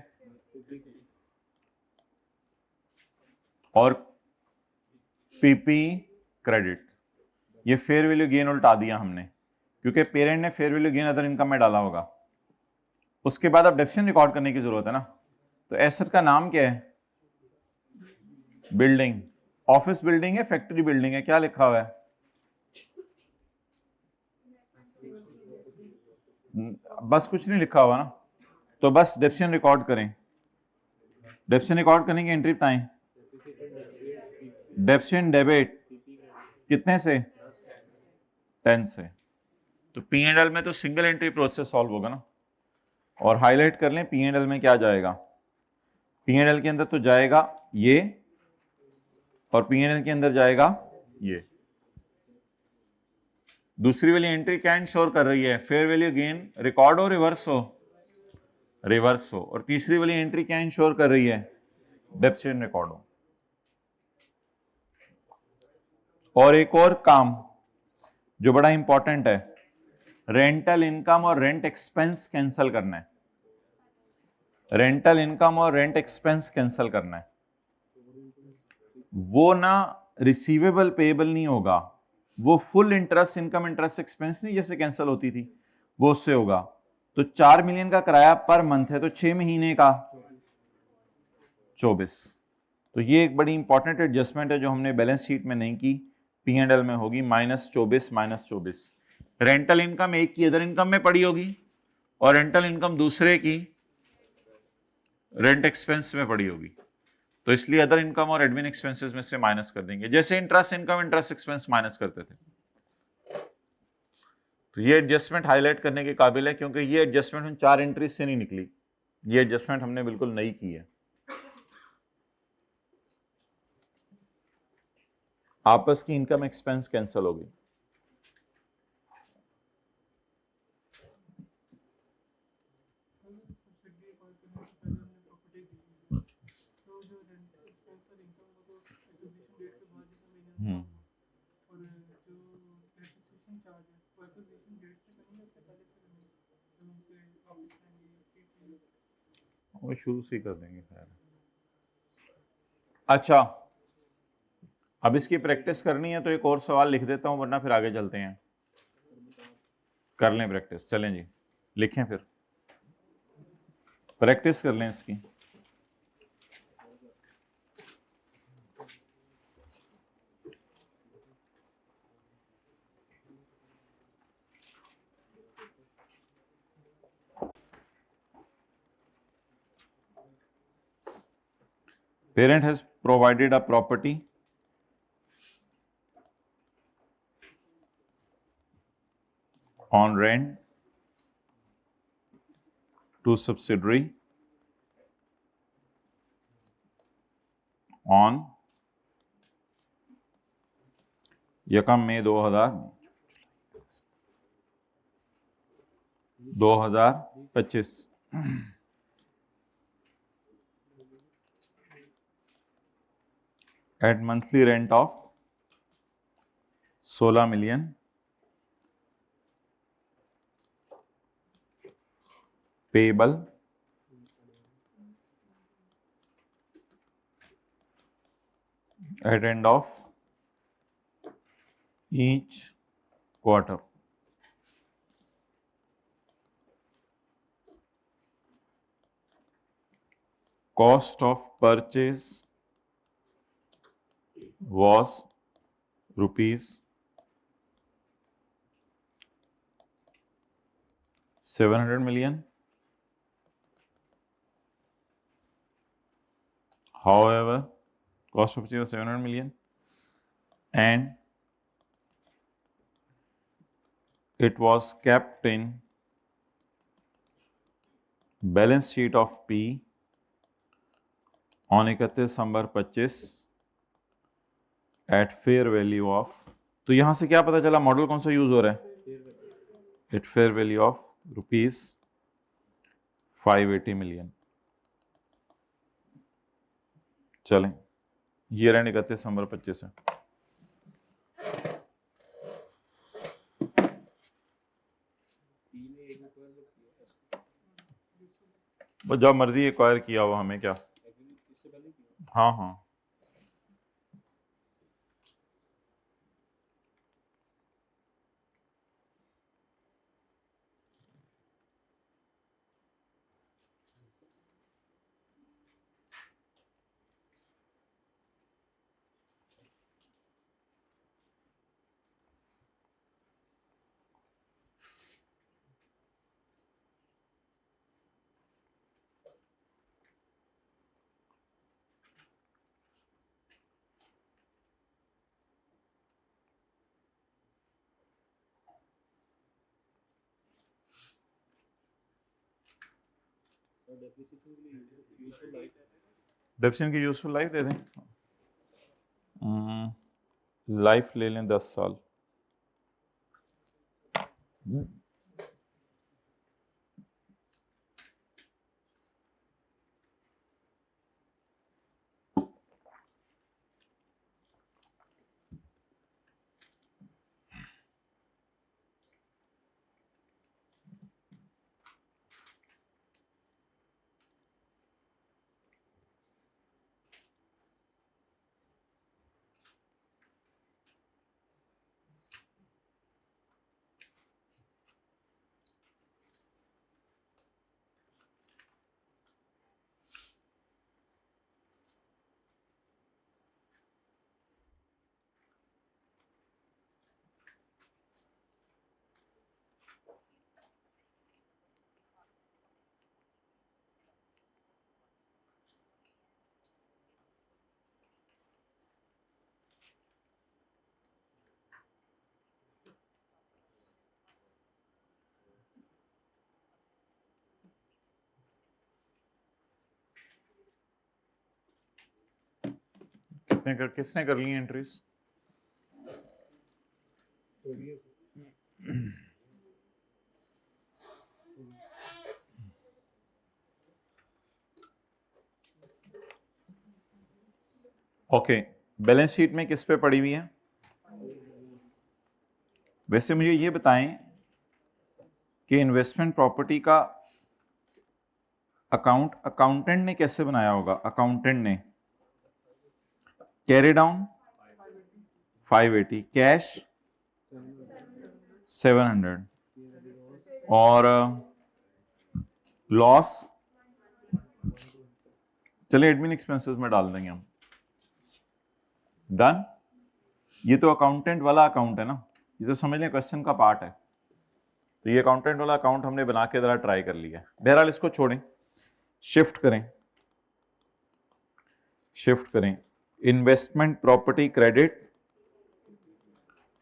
और पीपी क्रेडिट। ये फेयर वैल्यू गेन उल्टा दिया हमने, क्योंकि पेरेंट ने fair value gain other income में डाला होगा। उसके बाद अब डेप्रिसिएशन रिकॉर्ड करने की जरूरत है ना। तो एसेट का नाम क्या है? बिल्डिंग। ऑफिस बिल्डिंग है, फैक्ट्री बिल्डिंग है, क्या लिखा हुआ है? बस कुछ नहीं लिखा हुआ ना, तो बस डेप्रिसिएशन रिकॉर्ड करें। डेप्रिसिएशन रिकॉर्ड करने की एंट्री बताएं। डेप्रिसिएशन डेबिट कितने से? 10 से। तो P&L में तो सिंगल एंट्री प्रोसेस सॉल्व होगा ना। और हाईलाइट कर लें P&L में क्या जाएगा। P&L के अंदर तो जाएगा ये, और P&L के अंदर जाएगा ये। दूसरी वाली एंट्री क्या इंश्योर कर रही है? फेयर वैल्यू गेन रिकॉर्ड हो रिवर्स हो? रिवर्स हो। और तीसरी वाली एंट्री क्या इंश्योर कर रही है? डेप्रिसिएशन रिकॉर्ड हो। और एक और काम जो बड़ा इंपॉर्टेंट है, रेंटल इनकम और रेंट एक्सपेंस कैंसिल करना है। रेंटल इनकम और रेंट एक्सपेंस कैंसिल करना है। वो ना रिसीवेबल पेएबल नहीं होगा, वो full interest income interest expense नहीं जैसे कैंसिल होती थी, वो उससे होगा। तो 4 मिलियन का किराया पर मंथ है, तो 6 महीने का 24। तो ये एक बड़ी इंपॉर्टेंट एडजस्टमेंट है जो हमने बैलेंस शीट में नहीं की, P&L में होगी -24 -24। रेंटल इनकम एक की अदर इनकम में पड़ी होगी, और रेंटल इनकम दूसरे की रेंट एक्सपेंस में पड़ी होगी। तो इसलिए अदर इनकम और एडमिन एक्सपेंसेस में से माइनस कर देंगे, जैसे interest income interest expense minus करते थे। तो ये एडजस्टमेंट हाईलाइट करने के काबिल है, क्योंकि ये एडजस्टमेंट उन 4 एंट्रीज से नहीं निकली, ये एडजस्टमेंट हमने बिल्कुल नई की है। आपस की इनकम एक्सपेंस कैंसिल होगी। वो शुरू से ही कर देंगे खैर। अच्छा अब इसकी प्रैक्टिस करनी है तो एक और सवाल लिख देता हूं, वरना फिर आगे चलते हैं। कर लें प्रैक्टिस, चलें जी, लिखें फिर प्रैक्टिस कर लें इसकी। Parent has provided a property on rent to subsidiary on यकम में 2025 at monthly rent of 16 million payable at end of each quarter. Cost of purchase was rupees 700 million. However, cost of purchase was 700 million and it was kept in balance sheet of P on 31 December 25 at fair value of. तो यहां से क्या पता चला मॉडल कौन सा यूज हो रहा है? At fair value of rupees 580 million. चलें, ये रहे 31 दिसंबर 25 है। बस जब मर्जी एक्वायर किया हुआ, हमें क्या। हाँ हाँ, डेप्सिन की यूजफुल लाइफ दे दें। लाइफ ले लें 10 साल। किसने कर ली एंट्रीज? ओके, बैलेंस शीट में किस पे पड़ी हुई है? वैसे मुझे ये बताएं कि इन्वेस्टमेंट प्रॉपर्टी का अकाउंटेंट ने कैसे बनाया होगा? अकाउंटेंट ने कैरी डाउन 580, कैश 700 और लॉस चलिए एडमिन एक्सपेंसेस में डाल देंगे हम। डन। ये तो अकाउंटेंट वाला अकाउंट है ना, ये तो समझ लें क्वेश्चन का पार्ट है। तो ये अकाउंटेंट वाला अकाउंट हमने बना के जरा ट्राई कर लिया। बहरहाल इसको छोड़ें, शिफ्ट करें, शिफ्ट करें investment property credit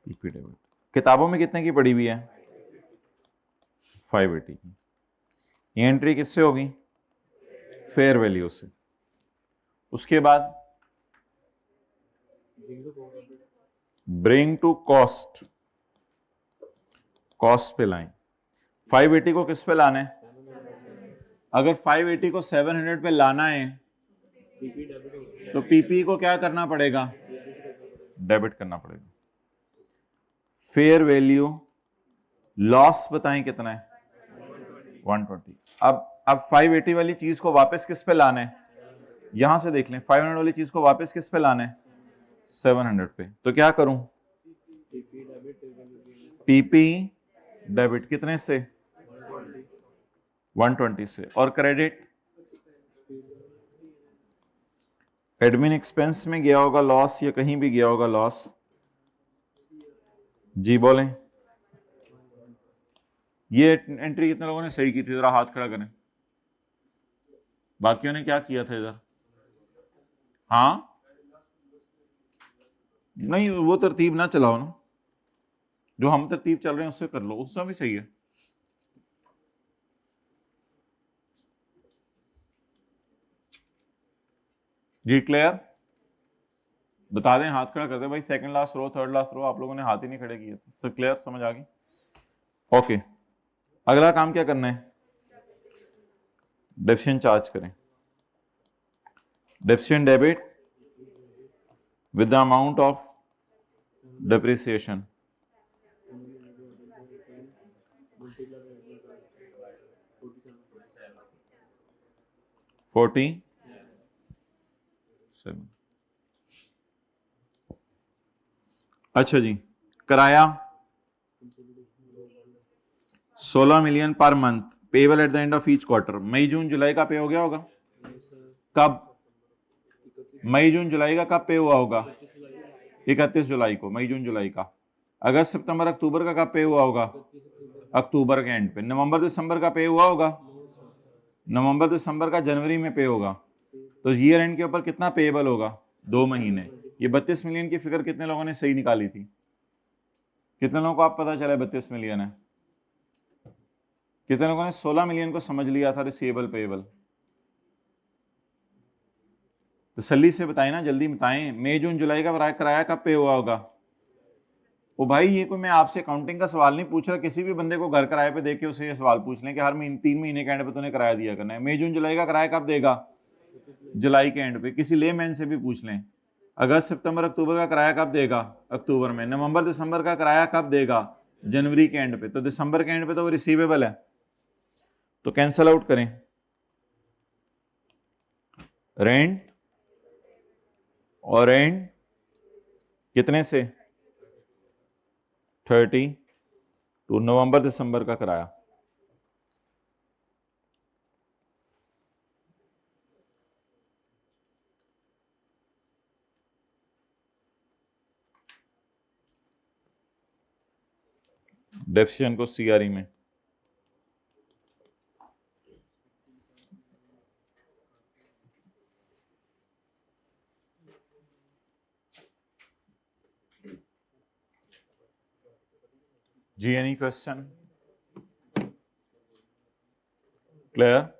PP debit. किताबों में कितने की पड़ी हुई है? 580 की। ये एंट्री किससे होगी? फेयर वैल्यू से। उसके बाद ब्रिंग टू कॉस्ट, कॉस्ट पे लाएं। 580 को किस पे लाना है? अगर 580 को 700 पे लाना है तो पीपी को क्या करना पड़ेगा? डेबिट करना पड़ेगा। फेयर वैल्यू लॉस बताएं कितना है? 120। अब 580 वाली चीज को वापस किस पे लाना है? यहां से देख लें, 500 वाली चीज को वापस किस पे लाना है? 700 पे। तो क्या करूं? पीपी डेबिट कितने से? 120 से। और क्रेडिट एडमिन एक्सपेंस में गया होगा लॉस या कहीं भी गया होगा लॉस? जी बोलें। ये एंट्री कितने लोगों ने सही की थी? जरा हाथ खड़ा करें। बाकियों ने क्या किया था इधर? हाँ नहीं, वो तरतीब ना चलाओ ना, जो हम तरतीब चल रहे हैं उससे कर लो, उसका भी सही है। जी क्लियर? बता दें, हाथ खड़ा कर दे भाई। Second last row, third last row, आप लोगों ने हाथ ही नहीं खड़े किए थे। तो क्लियर, समझ आ गई? ओके, अगला काम क्या करना है? डेप्सिएंट चार्ज करें। Depreciation debit with the amount of depreciation. Forty 7। अच्छा जी, किराया 16 million per month, payable at the end of each quarter. मई जून जुलाई का पे हो गया होगा? कब? मई जून जुलाई का कब पे हुआ होगा? 31 जुलाई को, मई जून जुलाई का। अगस्त सितंबर अक्टूबर का कब पे हुआ होगा? अक्टूबर के एंड पे। नवंबर दिसंबर का पे हुआ होगा? नवंबर दिसंबर का जनवरी में पे होगा। तो ईयर एंड के ऊपर कितना पेएबल होगा? 2 महीने। ये 32 मिलियन की फिगर कितने लोगों ने सही निकाली थी? कितने लोगों को आप पता चला 32 मिलियन है? कितने लोगों ने 16 मिलियन को समझ लिया था रिसीवेबल पेएबल? तसल्ली से बताएं ना, जल्दी बताएं। मई जून जुलाई का किराया कब पे हुआ होगा? ओ भाई, ये कोई मैं आपसे अकाउंटिंग का सवाल नहीं पूछ रहा। किसी भी बंदे को घर किराए पे देके उसे ये सवाल पूछ लें कि हर महीने 3 महीने के एंड पे तूने किराया दिया करना है। मई जून जुलाई का किराया कब देगा? जुलाई के एंड पे। किसी लेमैन से भी पूछ लें। अगस्त सितंबर अक्टूबर का किराया कब देगा? अक्टूबर में। नवंबर दिसंबर का किराया कब देगा? जनवरी के एंड पे। तो दिसंबर के एंड पे तो वो रिसीवेबल है, तो कैंसल आउट करें। रेंट और रेंट कितने से? 30 टू नवंबर दिसंबर का किराया। डेप्सिएंट को सीआरई में जी। Any question? क्लियर?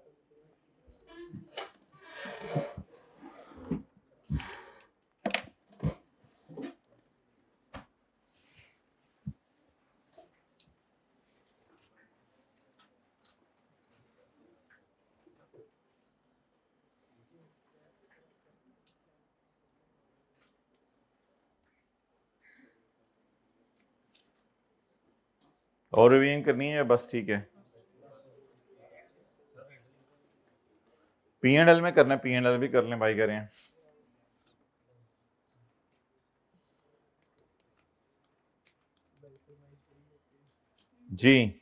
और रिवीजन करनी है बस? ठीक है, P&L में करना है। P&L भी कर लें भाई, कह रहे हैं। जी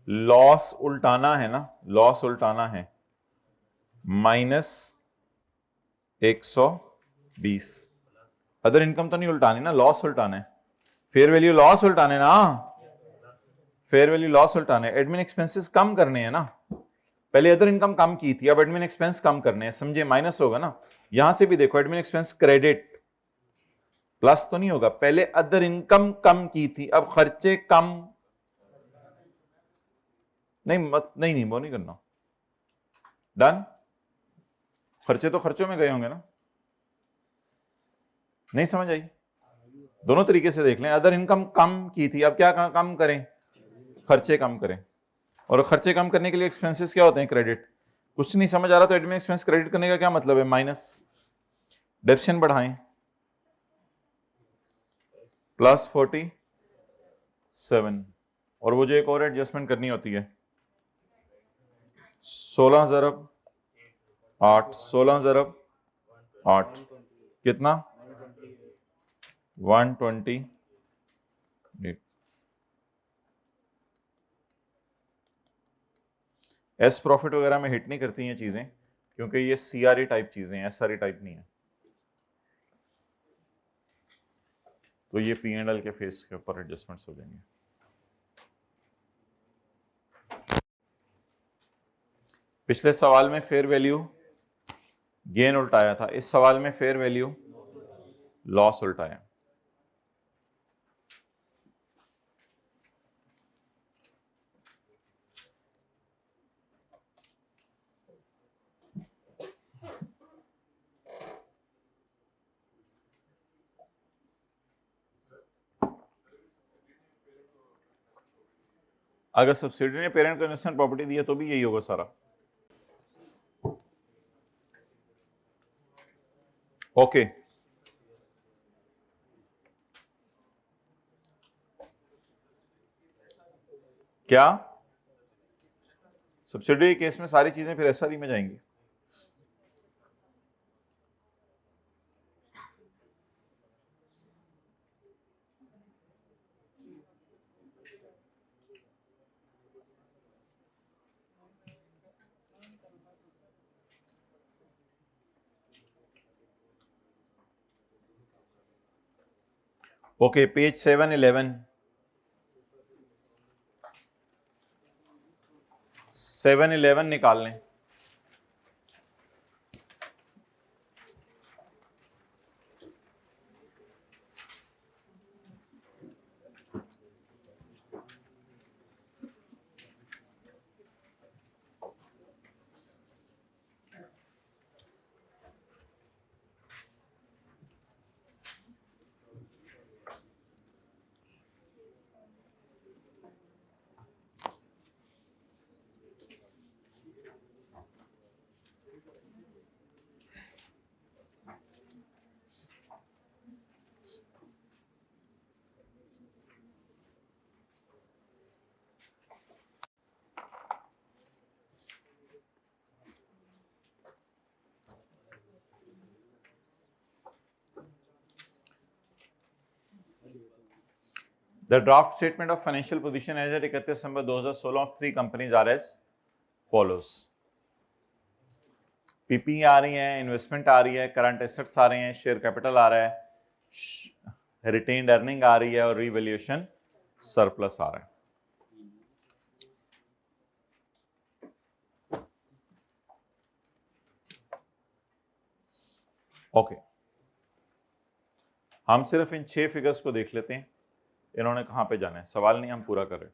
लॉस उल्टाना है ना, लॉस उल्टाना है -120। अदर इनकम तो नहीं उल्टानी ना, लॉस उल्टाना है। फेयर वैल्यू लॉस उल्टाने ना, फेयर वैल्यू लॉस उल्टाने। एडमिन एक्सपेंसेस कम करने हैं ना, पहले अदर इनकम कम की थी, अब एडमिन एक्सपेंस कम करने हैं, समझे, माइनस होगा ना। यहां से भी देखो एडमिन एक्सपेंस क्रेडिट, प्लस तो नहीं होगा। पहले अदर इनकम कम की थी, अब खर्चे कम, नहीं मत, नहीं नहीं वो नहीं करना। डन, खर्चे तो खर्चों में गए होंगे ना, नहीं समझ आई। दोनों तरीके से देख लें, अदर इनकम कम की थी, अब क्या कम करें, खर्चे कम करें। और खर्चे कम करने के लिए एक्सपेंसेस क्या होते हैं, क्रेडिट। कुछ नहीं समझ आ रहा तो एडमिन एक्सपेंस क्रेडिट करने का क्या मतलब है, माइनस, डेप्शन बढ़ाएं, +47। और वो जो एक और एडजस्टमेंट करनी होती है, 16 ज़रब 8, 16 ज़रब 8 कितना, 128। एस प्रॉफिट वगैरह में हिट नहीं करती हैं चीजें, क्योंकि ये सीआरई टाइप चीजें हैं, एसआरई टाइप नहीं है। तो ये पी एंड एल के फेस के ऊपर एडजस्टमेंट्स हो जाएंगे। पिछले सवाल में फेयर वैल्यू गेन उल्टाया था, इस सवाल में फेयर वैल्यू लॉस उल्टाया। अगर सब्सिडी ने पेरेंट को इन्वेस्टमेंट प्रॉपर्टी दी है तो भी यही होगा सारा। ओके क्या सब्सिडी केस में सारी चीजें फिर एसआरई में जाएंगी। ओके पेज 711, 711 निकाल लें। The draft statement of financial position as at 31 December 2016 of three companies are as follows. PP आ रही है, इन्वेस्टमेंट आ रही है, करंट एसेट्स आ रहे हैं, शेयर कैपिटल आ रहा है, रिटेन्ड अर्निंग आ रही है और रीवैल्यूएशन सरप्लस आ रहा है। ओके हम सिर्फ इन 6 फिगर्स को देख लेते हैं, इन्होंने कहां पे जाना है, सवाल नहीं हम पूरा कर रहे।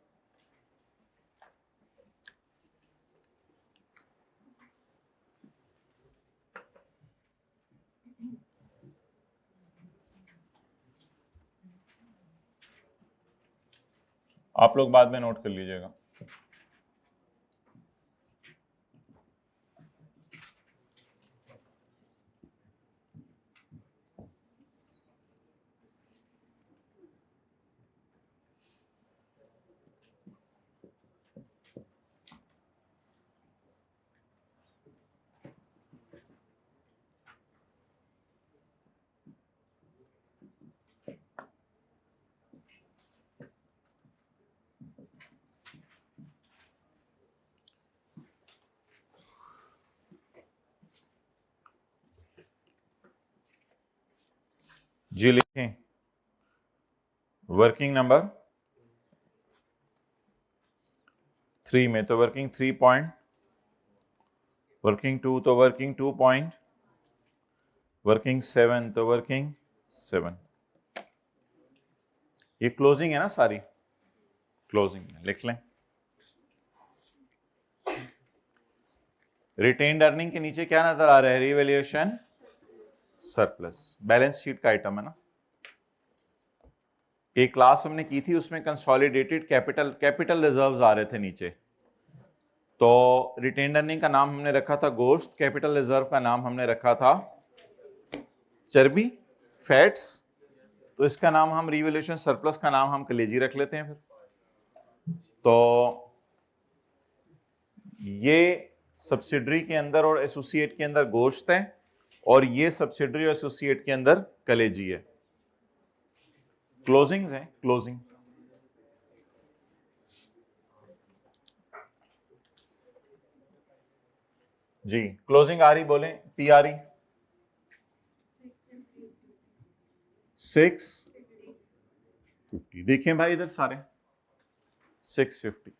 आप लोग बाद में नोट कर लीजिएगा। जी लिखें वर्किंग नंबर 3 में तो वर्किंग 3 पॉइंट, वर्किंग 2 तो वर्किंग 2 पॉइंट, वर्किंग 7 तो वर्किंग 7। ये क्लोजिंग है ना सारी, क्लोजिंग में लिख लें। रिटेन्ड अर्निंग के नीचे क्या नजर आ रहा है? रिवैल्यूएशन सरप्लस, बैलेंस शीट का आइटम है ना। एक क्लास हमने की थी उसमें कंसोलिडेटेड कैपिटल रिजर्व्स आ रहे थे नीचे, तो रिटेन्ड अर्निंग का नाम हमने रखा था गोश्त, कैपिटल रिजर्व का नाम हमने रखा था चर्बी, फैट्स, तो इसका नाम हम रिवैल्यूएशन सरप्लस का नाम हम कलेजी रख लेते हैं फिर। तो ये सब्सिडरी के अंदर और एसोसिएट के अंदर गोश्त है, और ये सब्सिडरी और एसोसिएट के अंदर कलेजी है। क्लोजिंग्स हैं, क्लोजिंग। जी क्लोजिंग आ रही, बोलें पी आ रही 650। देखें भाई इधर सारे 650।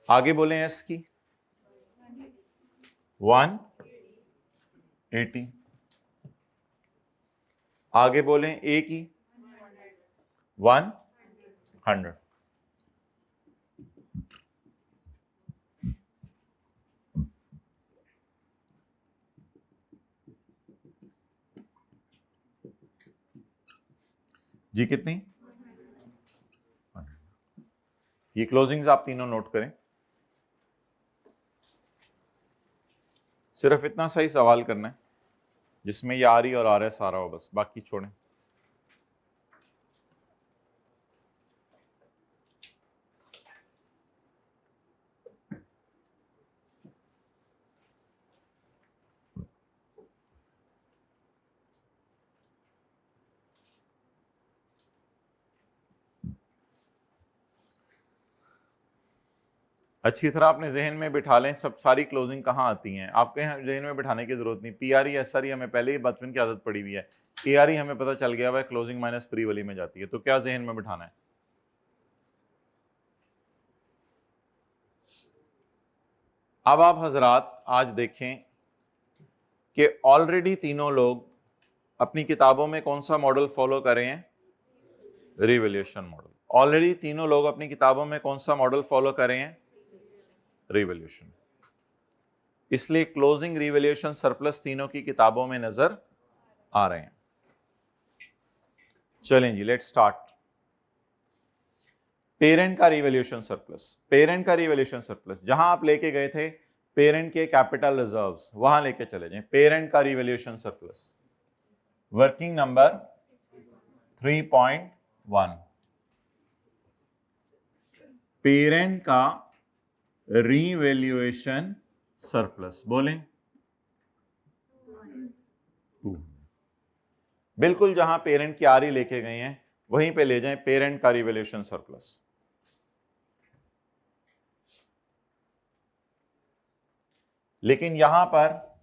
आगे बोलें एस की 180। आगे बोलें ए की 100। जी कितनी? 100। ये क्लोजिंग्स आप तीनों नोट करें। सिर्फ इतना सही सवाल करना है जिसमें ये आ रही और आ रहा है सारा हो, बस बाकी छोड़ें। अच्छी तरह अपने जहन में बिठा लें सब सारी क्लोजिंग कहाँ आती हैं। आपके यहाँ जहन में बिठाने की जरूरत नहीं। पीआरई एसआरई हमें पहले ही बचपन की आदत पड़ी हुई है, एआरई हमें पता चल गया हुआ क्लोजिंग माइनस प्री वाली में जाती है, तो क्या जहन में बिठाना है? अब आप हजरात आज देखें कि ऑलरेडी तीनों लोग अपनी किताबों में कौन सा मॉडल फॉलो कर रहे हैं? Revaluation model. ऑलरेडी तीनों लोग अपनी किताबों में कौन सा मॉडल फॉलो कर रहे हैं? रिवैल्यूएशन। इसलिए क्लोजिंग रिवैल्यूएशन सरप्लस तीनों की किताबों में नजर आ रहे हैं। चलें जी लेट्स स्टार्ट। पेरेंट का रिवैल्यूएशन सरप्लस, पेरेंट का रिवैल्यूएशन सरप्लस जहां आप लेके गए थे पेरेंट के कैपिटल रिजर्व्स, वहां लेके चले जाएं। पेरेंट का revaluation surplus working number 3.1, parent का रिवैल्यूएशन सरप्लस बोलें 2। बिल्कुल जहां पेरेंट की आरी लेके गए हैं वहीं पे ले जाएं पेरेंट का रिवैल्यूएशन सरप्लस। लेकिन यहां पर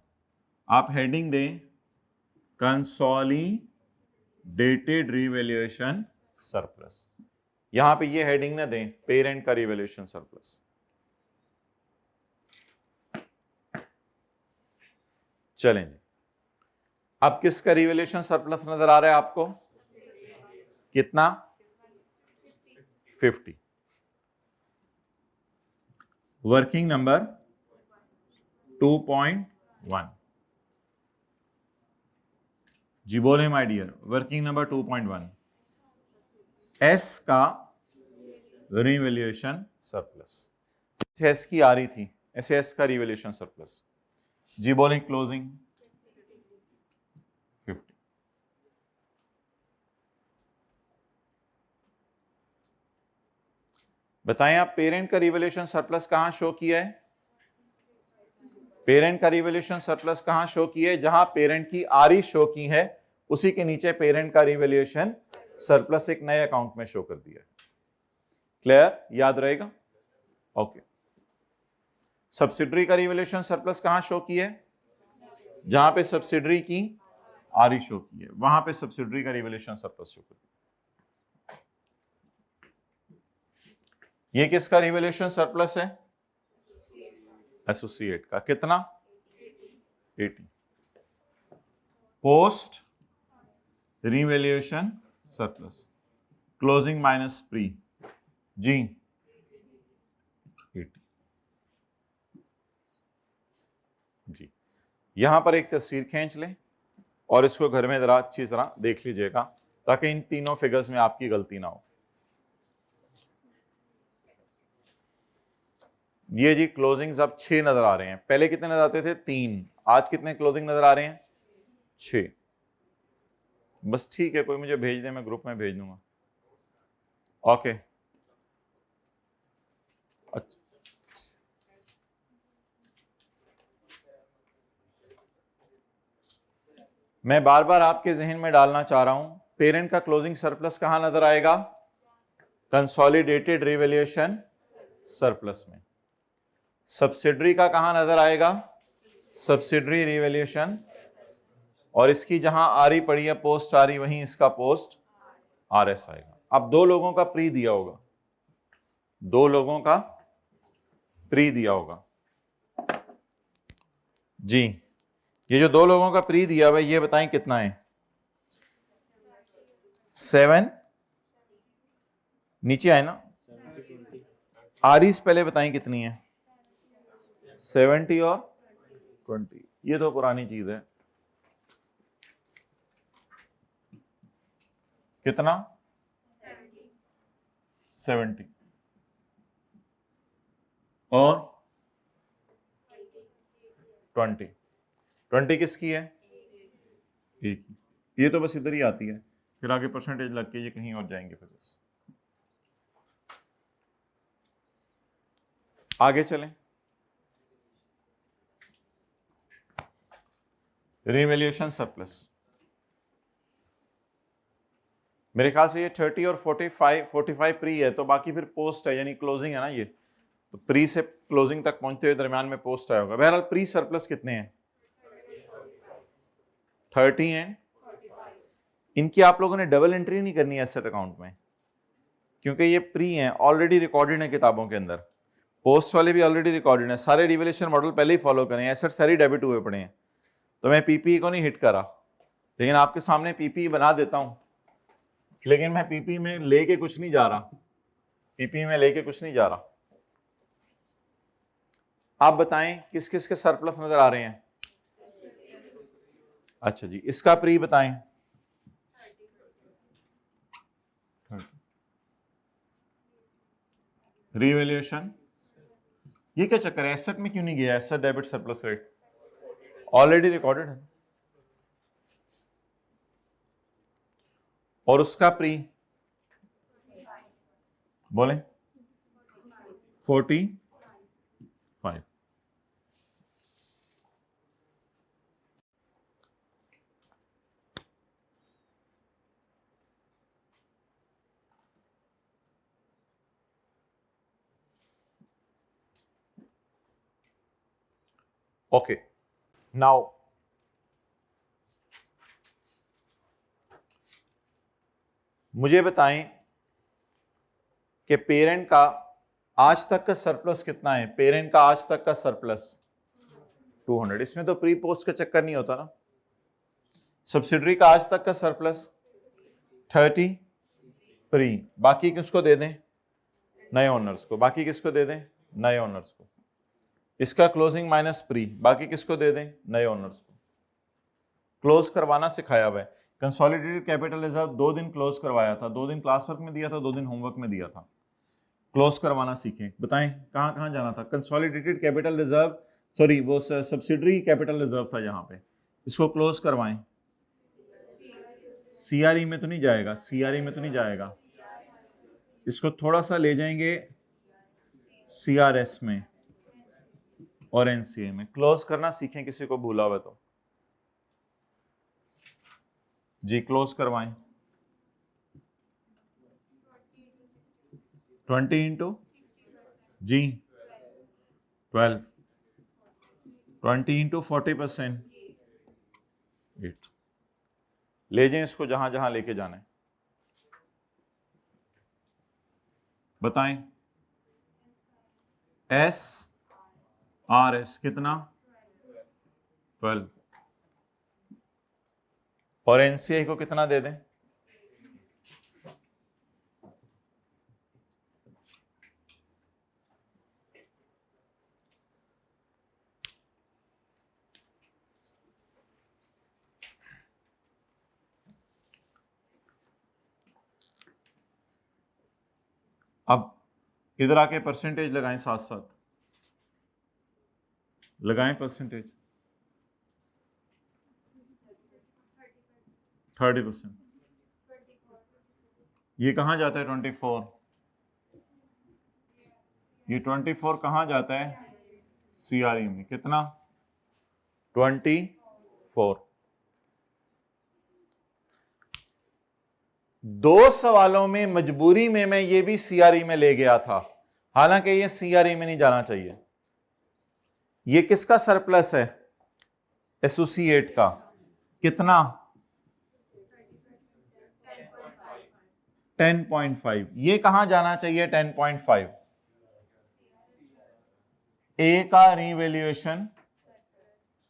आप हेडिंग दें कंसोलिडेटेड रिवैल्यूएशन सरप्लस। यहां पे ये हेडिंग ना दें पेरेंट का रिवैल्यूएशन सरप्लस। चलें जी, अब किसका रिवैल्यूएशन सरप्लस नजर आ रहा है आपको? कितना? 50। Working number 2.1। जी बोले माय डियर, वर्किंग नंबर 2.1 एस का रिवैल्यूएशन सरप्लस। एस की आ रही थी, ऐसे एस का रिवैल्यूएशन सरप्लस। जी बोलें क्लोजिंग 50। बताएं आप पेरेंट का रिवैल्यूएशन सरप्लस कहां शो किया है? पेरेंट का रिवैल्यूएशन सरप्लस कहां शो किया है? जहां पेरेंट की आरी शो की है उसी के नीचे पेरेंट का रिवैल्यूएशन सरप्लस एक नए अकाउंट में शो कर दिया है। क्लियर? याद रहेगा? ओके। सब्सिडरी का रिवैल्यूएशन सरप्लस कहां शो किया है? जहां पे सब्सिडरी की आरई शो की है, वहां पे सब्सिडरी का रिवैल्यूएशन सरप्लस शो कर। ये किसका रिवैल्यूएशन सरप्लस है? एसोसिएट का। कितना? 80। Post revaluation surplus, closing minus pre, जी 80। जी यहां पर एक तस्वीर खींच लें और इसको घर में जरा अच्छी तरह देख लीजिएगा ताकि इन तीनों फिगर्स में आपकी गलती ना हो। ये जी क्लोजिंग्स अब 6 नजर आ रहे हैं, पहले कितने नजर आते थे? 3। आज कितने क्लोजिंग नजर आ रहे हैं? 6। बस ठीक है, कोई मुझे भेज दे, मैं ग्रुप में भेज दूंगा। ओके अच्छा, मैं बार बार आपके जहन में डालना चाह रहा हूं, पेरेंट का क्लोजिंग सरप्लस कहां नजर आएगा? कंसोलिडेटेड रिवैल्यूएशन सरप्लस में। सब्सिडरी का कहां नजर आएगा? सब्सिडरी रिवैल्यूएशन, और इसकी जहां आरी पड़ी है पोस्ट आरी, वहीं इसका पोस्ट आरएस आएगा। अब दो लोगों का प्री दिया होगा, दो लोगों का प्री दिया होगा जी। ये जो दो लोगों का प्री दिया हुआ है ये बताएं कितना है? 7 नीचे आए ना, आरीस पहले बताएं कितनी है? 70 और 20। ये तो पुरानी चीज है। कितना? 70 और 20। 20 किसकी है? एक। ये तो बस इधर ही आती है, फिर आगे परसेंटेज लग के ये कहीं और जाएंगे। फिर बस आगे चलें। रिवैल्यूएशन सरप्लस, मेरे ख्याल से ये 30 और 45 प्री है, तो बाकी फिर पोस्ट है, यानी क्लोजिंग है ना ये, तो प्री से क्लोजिंग तक पहुंचते हुए दरमियान में पोस्ट आया होगा। बहरहाल प्री सरप्लस कितने हैं? 30 एंड इनकी आप लोगों ने डबल एंट्री नहीं करनी है एसेट अकाउंट में, क्योंकि ये प्री हैं, ऑलरेडी रिकॉर्डेड है किताबों के अंदर। पोस्ट वाले भी ऑलरेडी रिकॉर्डेड है, सारे रिवैल्यूएशन मॉडल पहले ही फॉलो करें, एसेट सारी डेबिट हुए पड़े हैं। तो मैं पीपीई को नहीं हिट करा, लेकिन आपके सामने पीपीई बना देता हूं, लेकिन मैं पीपीई में लेके कुछ नहीं जा रहा, पीपीई में लेके कुछ नहीं जा रहा। आप बताएं किस किस के सरप्लस नजर आ रहे हैं? अच्छा जी, इसका प्री बताएं। रिवैल्यूएशन, ये क्या चक्कर है, एसेट में क्यों नहीं गया? Asset debit surplus rate already recorded है। और उसका प्री बोले 45। ओके नाउ मुझे बताएं कि पेरेंट का आज तक का सरप्लस कितना है? पेरेंट का आज तक का सरप्लस 200। इसमें तो प्री पोस्ट का चक्कर नहीं होता ना। सब्सिडरी का आज तक का सरप्लस 30 प्री, बाकी किसको दे दें? नए ओनर्स को। बाकी किसको दे दें? नए ओनर्स को। इसका क्लोजिंग माइनस प्री, बाकी किसको दे दें? नए ओनर्स को। क्लोज करवाना सिखाया हुआ है। कंसोलिडेटेड कैपिटल रिजर्व 2 दिन क्लोज करवाया था, 2 दिन क्लास वर्क में दिया था, 2 दिन होमवर्क में दिया था। क्लोज करवाना सीखें, बताएं कहां कहां जाना था? कंसोलिडेटेड कैपिटल रिजर्व, सॉरी वो सब्सिडरी कैपिटल रिजर्व था यहां पे, इसको क्लोज करवाएं। सीआरई में तो नहीं जाएगा, सीआरई में तो नहीं जाएगा, इसको थोड़ा सा ले जाएंगे सीआरएस में और एनसीए में। क्लोज करना सीखें, किसी को भूला हुआ तो जी क्लोज करवाएं। 20 इंटू जी 12, 20 इंटू 40%, 8। ले जाएं इसको जहां जहां लेके जाना है। बताएं। एस आर एस कितना 12 और एनसीआई को कितना दे दें? अब इधर आके परसेंटेज लगाएं, साथ साथ लगाएं परसेंटेज। 30%। ये कहां जाता है 24? ये 24 कहां जाता है? सीआरई में कितना 24। दो सवालों में मजबूरी में मैं ये भी सीआरई में ले गया था, हालांकि ये सीआरई में नहीं जाना चाहिए। ये किसका सरप्लस है? एसोसिएट का। कितना 10.5। ये कहां जाना चाहिए 10.5? ए का रीवैल्यूएशन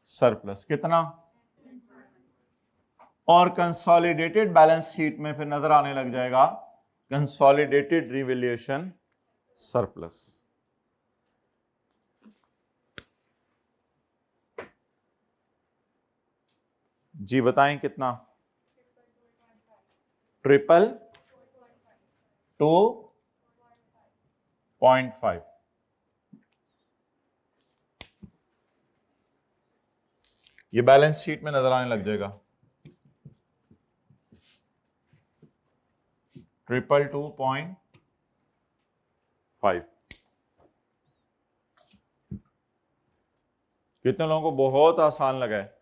सरप्लस कितना, और कंसोलिडेटेड बैलेंस शीट में फिर नजर आने लग जाएगा कंसोलिडेटेड रीवैल्यूएशन सरप्लस। जी बताएं कितना? 2.5। ये बैलेंस शीट में नजर आने लग जाएगा 2.5। कितने लोगों को बहुत आसान लगा है?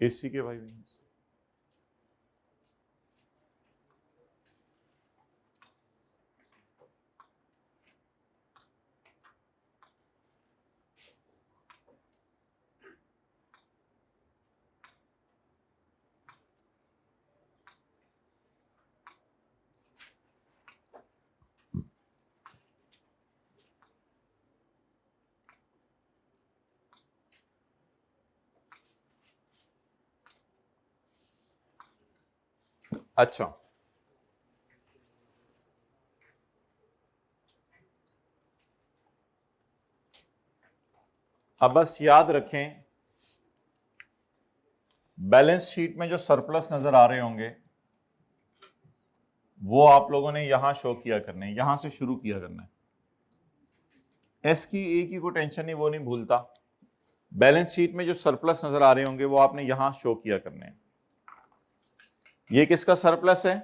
एसी के भाई अच्छा, अब बस याद रखें बैलेंस शीट में जो सरप्लस नजर आ रहे होंगे वो आप लोगों ने यहां शो किया करने, यहां से शुरू किया करना है। एस की ए की कोई टेंशन नहीं, वो नहीं भूलता। बैलेंस शीट में जो सरप्लस नजर आ रहे होंगे वो आपने यहां शो किया करने हैं। ये किसका सरप्लस है?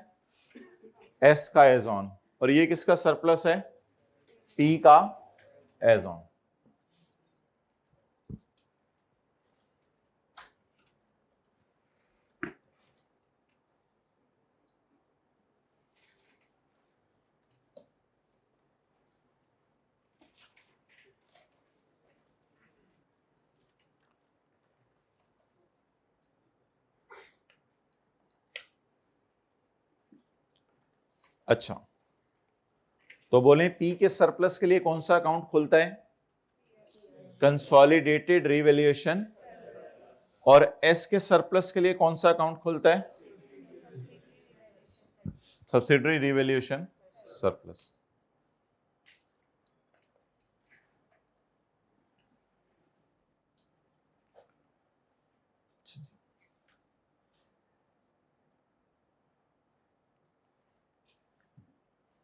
एस का एज ऑन। और ये किसका सरप्लस है? टी का एज ऑन। अच्छा, तो बोले पी के सरप्लस के लिए कौन सा अकाउंट खुलता है? Consolidated revaluation. और एस के सरप्लस के लिए कौन सा अकाउंट खुलता है? Subsidiary revaluation surplus.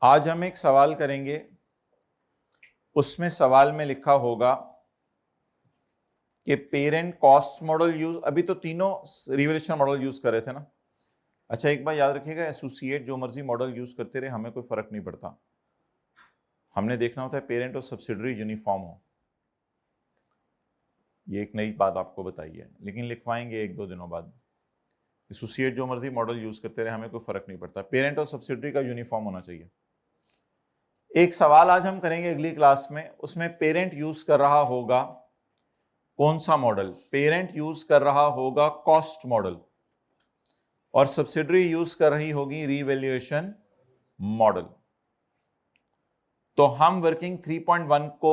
आज हम एक सवाल करेंगे, उसमें सवाल में लिखा होगा कि पेरेंट कॉस्ट मॉडल यूज, अभी तो तीनों रिवैल्यूएशन मॉडल यूज कर रहे थे ना। अच्छा एक बार याद रखिएगा, एसोसिएट जो मर्जी मॉडल यूज करते रहे, हमें कोई फर्क नहीं पड़ता। हमने देखना होता है पेरेंट और सब्सिडरी यूनिफॉर्म हो। ये एक नई बात आपको बताई है, लेकिन लिखवाएंगे 1-2 दिनों बाद। एसोसिएट जो मर्जी मॉडल यूज करते रहे, हमें कोई फर्क नहीं पड़ता, पेरेंट और सब्सिडरी का यूनिफॉर्म होना चाहिए। एक सवाल आज हम करेंगे अगली क्लास में, उसमें पेरेंट यूज कर रहा होगा कौन सा मॉडल? पेरेंट यूज कर रहा होगा कॉस्ट मॉडल और सब्सिडरी यूज कर रही होगी रीवैल्यूएशन मॉडल। तो हम वर्किंग 3.1 को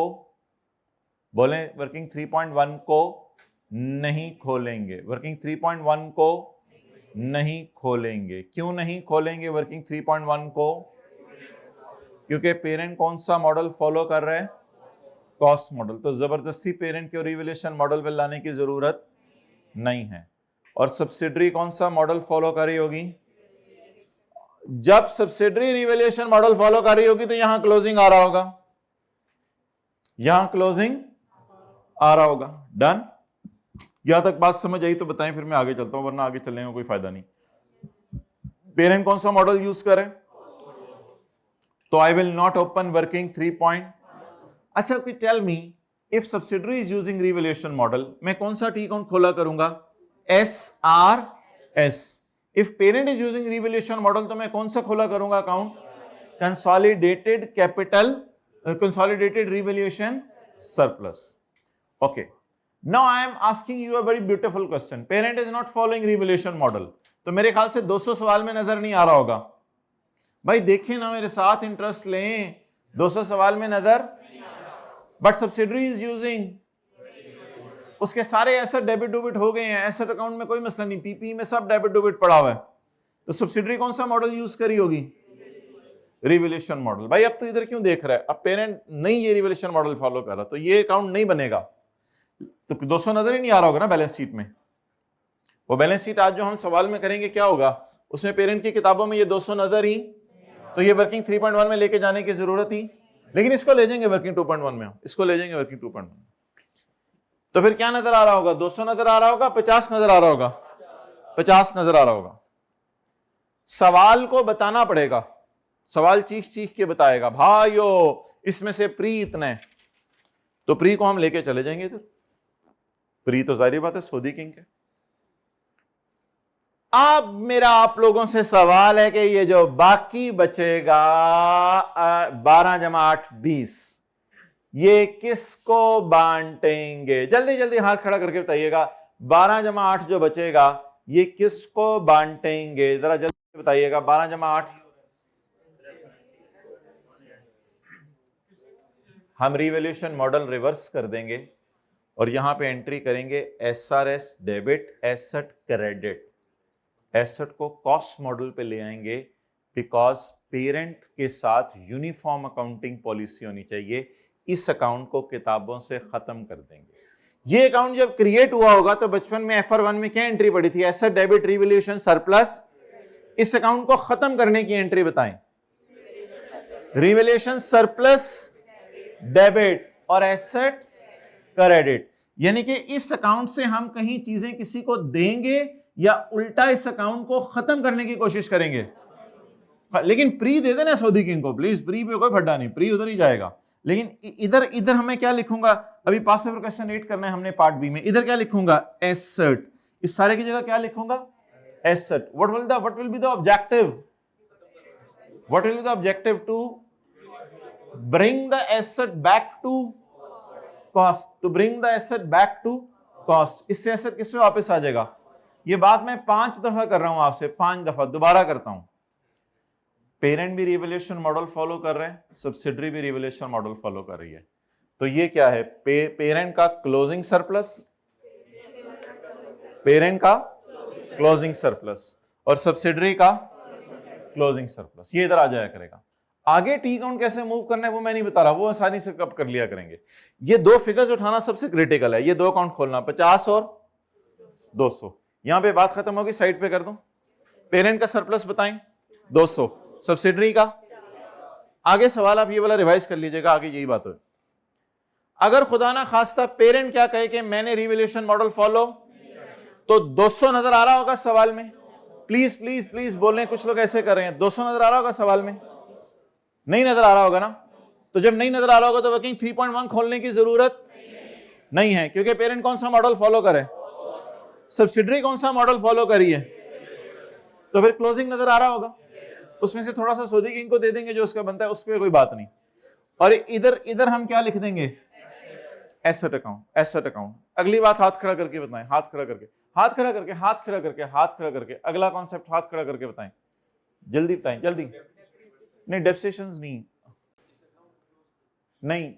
बोले, वर्किंग 3.1 को नहीं खोलेंगे, वर्किंग 3.1 को नहीं खोलेंगे। क्यों नहीं खोलेंगे वर्किंग 3.1 को? क्योंकि पेरेंट कौन सा मॉडल फॉलो कर रहे हैं? Cost model. तो जबरदस्ती पेरेंट को रिवैल्यूएशन मॉडल पे लाने की जरूरत नहीं है। और सब्सिडरी कौन सा मॉडल फॉलो कर रही होगी? जब सब्सिडरी रिवैल्यूएशन मॉडल फॉलो कर रही होगी तो यहां क्लोजिंग आ रहा होगा, यहां क्लोजिंग आ रहा होगा। डन? यहां तक बात समझ आई तो बताएं, फिर मैं आगे चलता हूं, वरना आगे चलने में कोई फायदा नहीं। पेरेंट कौन सा मॉडल यूज करे? तो I will not open working 3. अच्छा, कोई tell me, if subsidiary is using revaluation model, मैं कौन सा टी अकाउंट खोला करूंगा? SRS। If parent is using revaluation model तो मैं कौन सा खोला करूंगा account? Consolidated capital, consolidated revaluation surplus. Okay, now I am asking you a very beautiful question. Parent is not following revaluation model, तो मेरे ख्याल से 200 सवाल में नजर नहीं आ रहा होगा। भाई देखें ना, मेरे साथ इंटरेस्ट लें, 200 सवाल में नजर, बट सब्सिडरी इज यूजिंग, उसके सारे एसेट डेबिट डेबिट हो गए हैं, एसेट अकाउंट में कोई मसला नहीं, पीपी में सब डेबिट डेबिट पड़ा हुआ है। तो सब्सिडरी कौन सा मॉडल यूज करी होगी? Revaluation model. भाई अब तो इधर क्यों देख रहा है? अब पेरेंट नहीं ये रिवैल्यूएशन मॉडल फॉलो कर रहा, तो ये अकाउंट नहीं बनेगा। तो 200 नजर ही नहीं आ रहा होगा ना बैलेंस शीट में। वो बैलेंस शीट आज जो हम सवाल में करेंगे क्या होगा, उसमें पेरेंट की किताबों में ये 200 नजर ही, तो ये वर्किंग 3.1 में लेके जाने की जरूरत ही, लेकिन इसको ले जाएंगे वर्किंग 2.1 में, इसको ले जाएंगे वर्किंग 2.1। तो फिर क्या नजर आ रहा होगा? 200 नजर आ रहा होगा, 50 नजर आ रहा होगा, 50 नजर आ रहा होगा। सवाल को बताना पड़ेगा, सवाल चीख चीख के बताएगा, भाइयों इसमें से प्री इतने, तो प्री को हम लेके चले जाएंगे इधर। प्री तो जाहिर बात है सऊदी किंग के। अब मेरा आप लोगों से सवाल है कि ये जो बाकी बचेगा 12 जमा 8 20, ये किसको बांटेंगे? जल्दी जल्दी हाथ खड़ा करके बताइएगा। 12 जमा 8 जो बचेगा ये किसको बांटेंगे? जरा जल्दी बताइएगा। 12 जमा 8 हम रिवैल्यूएशन मॉडल रिवर्स कर देंगे और यहां पे एंट्री करेंगे SRS debit, asset credit. Asset को कॉस्ट मॉडल पे ले आएंगे बिकॉज पेरेंट के साथ यूनिफॉर्म अकाउंटिंग पॉलिसी होनी चाहिए। इस अकाउंट को किताबों से खत्म कर देंगे। ये अकाउंट जब क्रिएट हुआ होगा तो बचपन में FR1 में क्या एंट्री पड़ी थी? Asset debit revaluation surplus. इस अकाउंट को खत्म करने की एंट्री बताएं। रिवैल्यूएशन सरप्लस डेबिट और एसेट क्रेडिट। यानी कि इस अकाउंट से हम कहीं चीजें किसी को देंगे या उल्टा इस अकाउंट को खत्म करने की कोशिश करेंगे। लेकिन प्री दे देना सऊदी किंग को प्लीज, प्री पे कोई फड्डा नहीं, प्री उधर ही जाएगा। लेकिन इधर इधर हमें क्या लिखूंगा? अभी पास पेपर क्वेश्चन 8 करना है हमने पार्ट बी में। इधर क्या लिखूंगा? एसेट। इस सारे की जगह क्या लिखूंगा? Asset. What will be the objective? What will be the objective? To bring the asset back to cost, to bring the asset back to cost. इससे एसेट किस पे वापस आ जाएगा? ये बात मैं 5 दफा कर रहा हूं आपसे, 5 दफा दोबारा करता हूं। पेरेंट भी रिवैल्यूएशन मॉडल फॉलो कर रहे हैं, सब्सिडरी भी रिवैल्यूएशन मॉडल फॉलो कर रही है। तो ये क्या है? पेरेंट का क्लोजिंग सरप्लस, पेरेंट का क्लोजिंग सरप्लस और सब्सिडरी का क्लोजिंग सरप्लस। ये इधर आ जाया करेगा। आगे टी अकाउंट कैसे मूव करना है वो मैं नहीं बता रहा, वो आसानी से कब कर लिया करेंगे। ये दो फिगर्स उठाना सबसे क्रिटिकल है। ये दो अकाउंट खोलना, 50 और 200। यहां पे बात खत्म होगी, साइड पे कर दूं। पेरेंट का सरप्लस बताएं 200, सब्सिडरी का। आगे सवाल आप ये वाला रिवाइज कर लीजिएगा, आगे यही बात हो। अगर खुदा ना खास्ता पेरेंट क्या कहे कि मैंने रिवैल्यूएशन मॉडल फॉलो, तो 200 नजर आ रहा होगा सवाल में। प्लीज प्लीज प्लीज बोलें, कुछ लोग ऐसे कर रहे हैं। 200 नजर आ रहा होगा सवाल में? नहीं नजर आ रहा होगा ना? तो जब नहीं नजर आ रहा होगा तो वर्किंग 3.1 खोलने की जरूरत नहीं है, क्योंकि पेरेंट कौन सा मॉडल फॉलो करे, सब्सिडरी कौन सा मॉडल फॉलो करिए, तो फिर क्लोजिंग नजर आ रहा होगा, उसमें से थोड़ा सा सऊदी किंग को दे देंगे जो उसका बनता है, उस पर कोई बात नहीं। और इधर इधर हम क्या लिख देंगे, एसेट अकाउंट, एसेट अकाउंट। अगली बात हाथ खड़ा करके बताएं, हाथ खड़ा करके, हाथ खड़ा करके, हाथ खड़ा करके, हाथ खड़ा करके, अगला कॉन्सेप्ट हाथ खड़ा करके बताएं, जल्दी बताएं जल्दी। नहीं डेप्रिसिएशंस नहीं,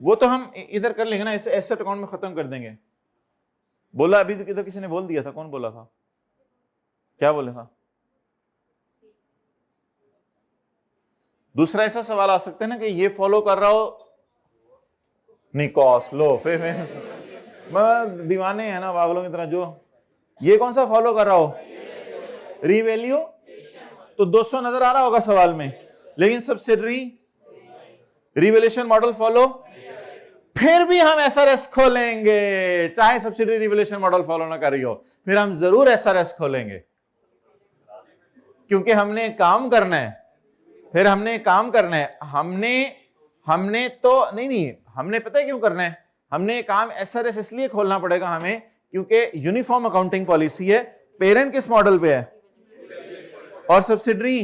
वो तो हम इधर कर लेंगे ना, इसे एसेट अकाउंट में खत्म कर देंगे। बोला अभी तो किधर किसी ने बोल दिया था, कौन बोला था, क्या बोला था? दूसरा ऐसा सवाल आ सकता है ना कि ये फॉलो कर रहा हो, नहीं कॉस्ट लो, फिर दीवाने हैं ना पागलों की तरह, जो ये कौन सा फॉलो कर रहा हो, रीवैल्यू, तो 200 नजर आ रहा होगा सवाल में, लेकिन सब्सिडरी रिवैल्यूएशन मॉडल फॉलो, फिर भी हम एसआरएस खोलेंगे, चाहे सब्सिडरी रिवैल्यूएशन मॉडल फॉलो ना कर रही हो, फिर हम जरूर एसआरएस खोलेंगे, क्योंकि हमने काम करना है, फिर हमने काम करना है, हमने तो नहीं, हमने पता है क्यों करना है, हमने काम एसआरएस इसलिए खोलना पड़ेगा हमें, क्योंकि यूनिफॉर्म अकाउंटिंग पॉलिसी है, पेरेंट किस मॉडल पे है, और सब्सिडरी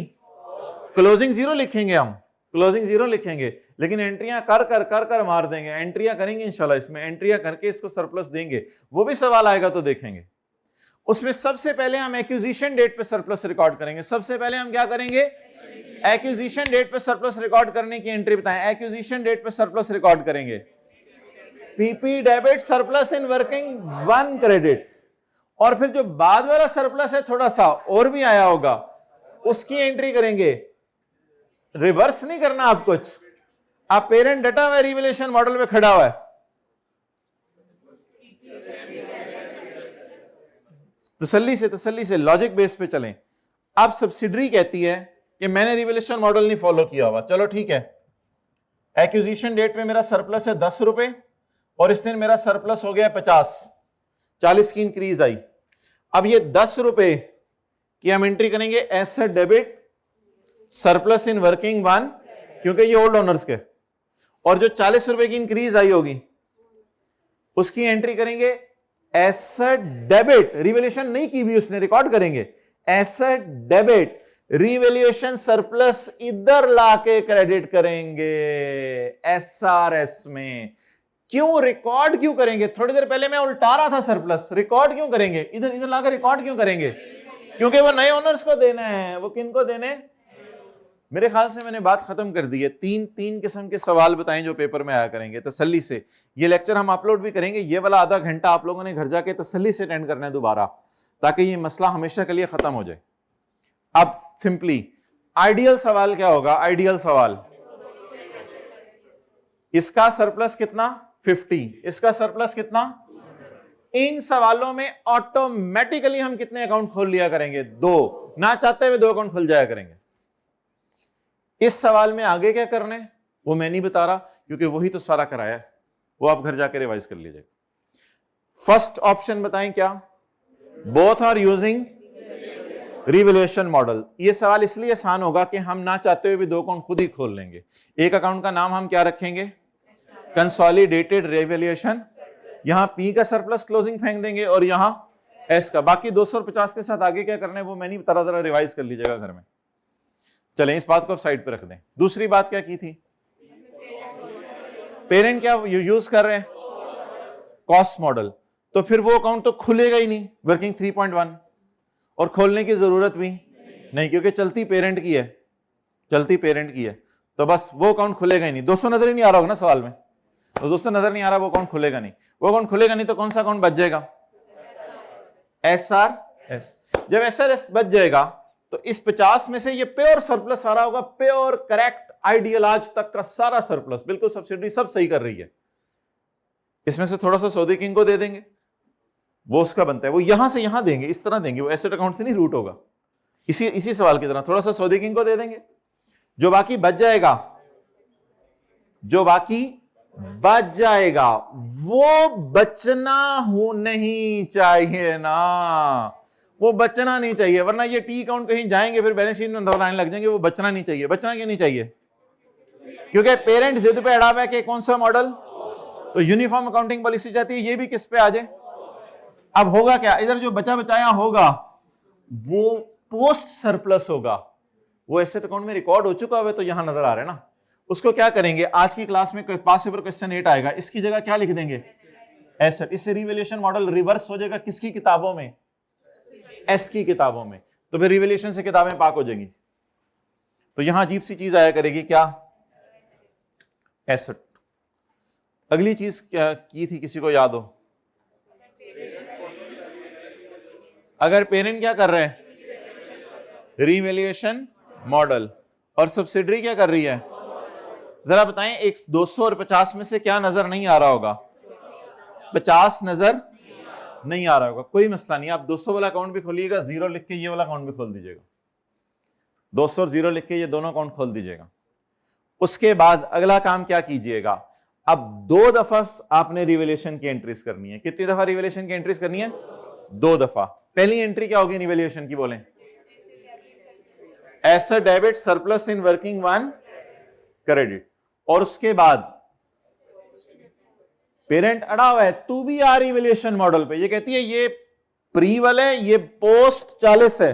क्लोजिंग जीरो लिखेंगे, हम क्लोजिंग जीरो लिखेंगे, लेकिन एंट्रियां कर मार देंगे, एंट्रियां करेंगे इंशाल्लाह, इसमें एंट्रियां करके इसको सरप्लस देंगे, वो भी सवाल आएगा तो देखेंगे। उसमें सबसे पहले हम एक्विजिशन डेट पे सरप्लस रिकॉर्ड करेंगे, सबसे पहले हम क्या करेंगे, एक्विजिशन डेट पे सरप्लस रिकॉर्ड करने की एंट्री बताएं, एक्विजिशन डेट पे सरप्लस रिकॉर्ड करेंगे, PP debit surplus in working 1 credit, और फिर जो बाद वाला सरप्लस है थोड़ा सा और भी आया होगा, उसकी एंट्री करेंगे। रिवर्स नहीं करना आप कुछ, आप पेरेंट डाटा हुआ रिवैल्यूएशन मॉडल पे खड़ा हुआ है, तसल्ली से लॉजिक बेस पे चलें। अब सब्सिडरी कहती है कि मैंने रिवैल्यूएशन मॉडल नहीं फॉलो किया हुआ, चलो ठीक है, एक्विजिशन डेट पे मेरा सरप्लस है 10 रुपए, और इस दिन मेरा सरप्लस हो गया 40 की इंक्रीज आई। अब ये 10 रुपए की हम एंट्री करेंगे asset debit surplus in working 1, क्योंकि ये ओल्ड ओनर्स के, और जो 40 रुपए की इंक्रीज आई होगी उसकी एंट्री करेंगे एसेट डेबिट, रिवैल्यूएशन नहीं की भी उसने, रिकॉर्ड करेंगे एसेट डेबिट रिवैल्यूएशन सरप्लस, इधर लाके क्रेडिट करेंगे एसआरएस में। क्यों रिकॉर्ड क्यों करेंगे, थोड़ी देर पहले मैं उल्टा रहा था सरप्लस, रिकॉर्ड क्यों करेंगे, इधर लाकर रिकॉर्ड क्यों करेंगे, क्योंकि वो नए ओनर्स को देना है। वो किन को देने, मेरे ख्याल से मैंने बात खत्म कर दी है। तीन किस्म के सवाल बताएं जो पेपर में आया करेंगे, तसल्ली से। ये लेक्चर हम अपलोड भी करेंगे, ये वाला आधा घंटा आप लोगों ने घर जाके तसल्ली से अटेंड करना है दोबारा, ताकि ये मसला हमेशा के लिए खत्म हो जाए। अब सिंपली आइडियल सवाल क्या होगा, आइडियल सवाल, इसका सरप्लस कितना 50, इसका सरप्लस कितना, इन सवालों में ऑटोमेटिकली हम कितने अकाउंट खोल लिया करेंगे, 2, ना चाहते हुए 2 अकाउंट खुल जाया करेंगे। इस सवाल में आगे क्या करना है वो मैं नहीं बता रहा, क्योंकि वही तो सारा कराया है, वो आप घर जाकर रिवाइज कर लीजिएगा। फर्स्ट ऑप्शन बताएं क्या, both are using revaluation model. ये सवाल इसलिए आसान होगा कि हम ना चाहते हुए भी 2 अकाउंट खुद ही खोल लेंगे। एक अकाउंट का नाम हम क्या रखेंगे, कंसोलिडेटेड रिवैल्यूएशन, यहां पी का सरप्लस क्लोजिंग फेंक देंगे और यहां एस का। बाकी 250 के साथ आगे क्या करना है वो मैं नहीं बता रहा, जरा रिवाइज कर लीजिएगा घर में। चलें इस बात को अब साइड पे रख दें। दूसरी बात क्या की थी, पेरेंट क्या यूज कर रहे हैं, कॉस्ट मॉडल, तो फिर वो अकाउंट तो खुलेगा ही नहीं वर्किंग 3.1, और खोलने की जरूरत भी नहीं, क्योंकि चलती पेरेंट की है, चलती पेरेंट की है, तो बस वो अकाउंट खुलेगा ही नहीं। 200 नजर ही नहीं आ रहा होगा ना सवाल में, तो 200 नजर नहीं आ रहा, वो अकाउंट खुलेगा नहीं। वो अकाउंट खुलेगा नहीं तो कौन सा अकाउंट बच जाएगा, एसआरएस। जब एसआरएस बच जाएगा तो इस 50 में से ये प्योर सरप्लस आ रहा होगा, प्योर करेक्ट आइडियल आज तक का सारा सरप्लस, बिल्कुल सब्सिडी सब सही कर रही है। इसमें से थोड़ा सा सऊदी किंग को दे देंगे, वो उसका बनता है, वो यहां से यहां देंगे, इस तरह देंगे, वो एसेट अकाउंट से नहीं रूट होगा, इसी सवाल की तरह थोड़ा सा सऊदी किंग को दे देंगे। जो बाकी बच जाएगा, जो बाकी बच जाएगा वो बचना हो नहीं चाहिए ना, वो बचना नहीं चाहिए, वरना ये टी अकाउंट कहीं जाएंगे फिर बैलेंस शीट में नजर आने लग जाएंगे। वो बचना नहीं चाहिए। बचना क्यों नहीं चाहिए? क्योंकि पेरेंट जिद पे अड़ा हुआ है कि कौन सा मॉडल, तो यूनिफॉर्म अकाउंटिंग पॉलिसी चाहती है ये भी किस पे आ जाए। अब होगा क्या, इधर जो बचा बचाया होगा वो पोस्ट सरप्लस होगा, वो एसेट अकाउंट में रिकॉर्ड हो चुका है, तो यहां नजर आ रहा है ना। उसको क्या करेंगे, आज की क्लास में पास पेपर क्वेश्चन 8 आएगा, इसकी जगह क्या लिख देंगे, एसेट। इससे रिवैल्यूएशन मॉडल रिवर्स हो जाएगा किसकी किताबों में, एस की किताबों में, तो फिर रिवैल्यूएशन से किताबें पाक हो जाएंगी। तो यहां अजीब सी चीज आया करेगी, क्या, एसेट। अगली चीज क्या की थी, किसी को याद हो? अगर पेरेंट क्या कर रहे हैं, रिवैल्यूएशन मॉडल, और सब्सिडरी क्या कर रही है, जरा बताएं, एक 200 और 50 में से क्या नजर नहीं आ रहा होगा, 50 नजर नहीं आ रहा होगा, कोई मसला नहीं, आप 200 वाला अकाउंट भी खोलिएगा, जीरो लिख के ये वाला अकाउंट भी खोल दीजिएगा, 200 और जीरो लिख के ये दोनों अकाउंट खोल दीजिएगा। उसके बाद अगला काम क्या कीजिएगा, अब 2 दफा आपने रिवैल्यूएशन की एंट्रीज करनी है। कितनी दफा रिवैल्यूएशन की एंट्रीज करनी है, 2 दफा। पहली एंट्री क्या होगी रिवैल्यूएशन की, बोलें, asset debit surplus in working one credit, और उसके बाद पेरेंट अड़ा हुआ है to be are revaluation model पे, ये कहती है ये प्री वाला है, ये पोस्ट 40 है,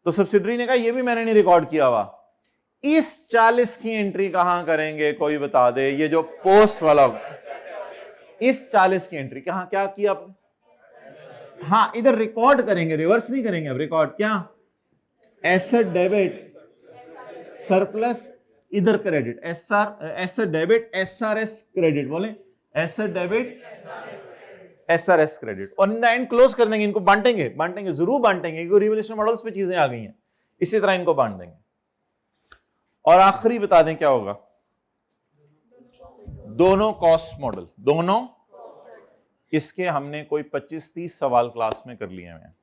तो सब्सिडरी ने कहा ये भी मैंने नहीं रिकॉर्ड किया हुआ, इस 40 की एंट्री कहां करेंगे, कोई बता दे, ये जो पोस्ट वाला होगा, इस 40 की एंट्री कहां, क्या किया आपने, हाँ इधर रिकॉर्ड करेंगे, रिवर्स नहीं करेंगे, अब रिकॉर्ड क्या, एसेट डेबिट सरप्लस इधर credit, asset debit SRS credit, बोले एसेट डेबिट एसआरएस क्रेडिट, और इन द एंड क्लोज कर देंगे, इनको बांटेंगे, बांटेंगे जरूर बांटेंगे, क्योंकि रिवैल्यूएशन मॉडल्स पे चीजें आ गई हैं, इसी तरह इनको बांट देंगे। और आखिरी बता दें क्या होगा, दोनों कॉस्ट मॉडल, दोनों, इसके हमने कोई 25-30 सवाल क्लास में कर लिए हैं।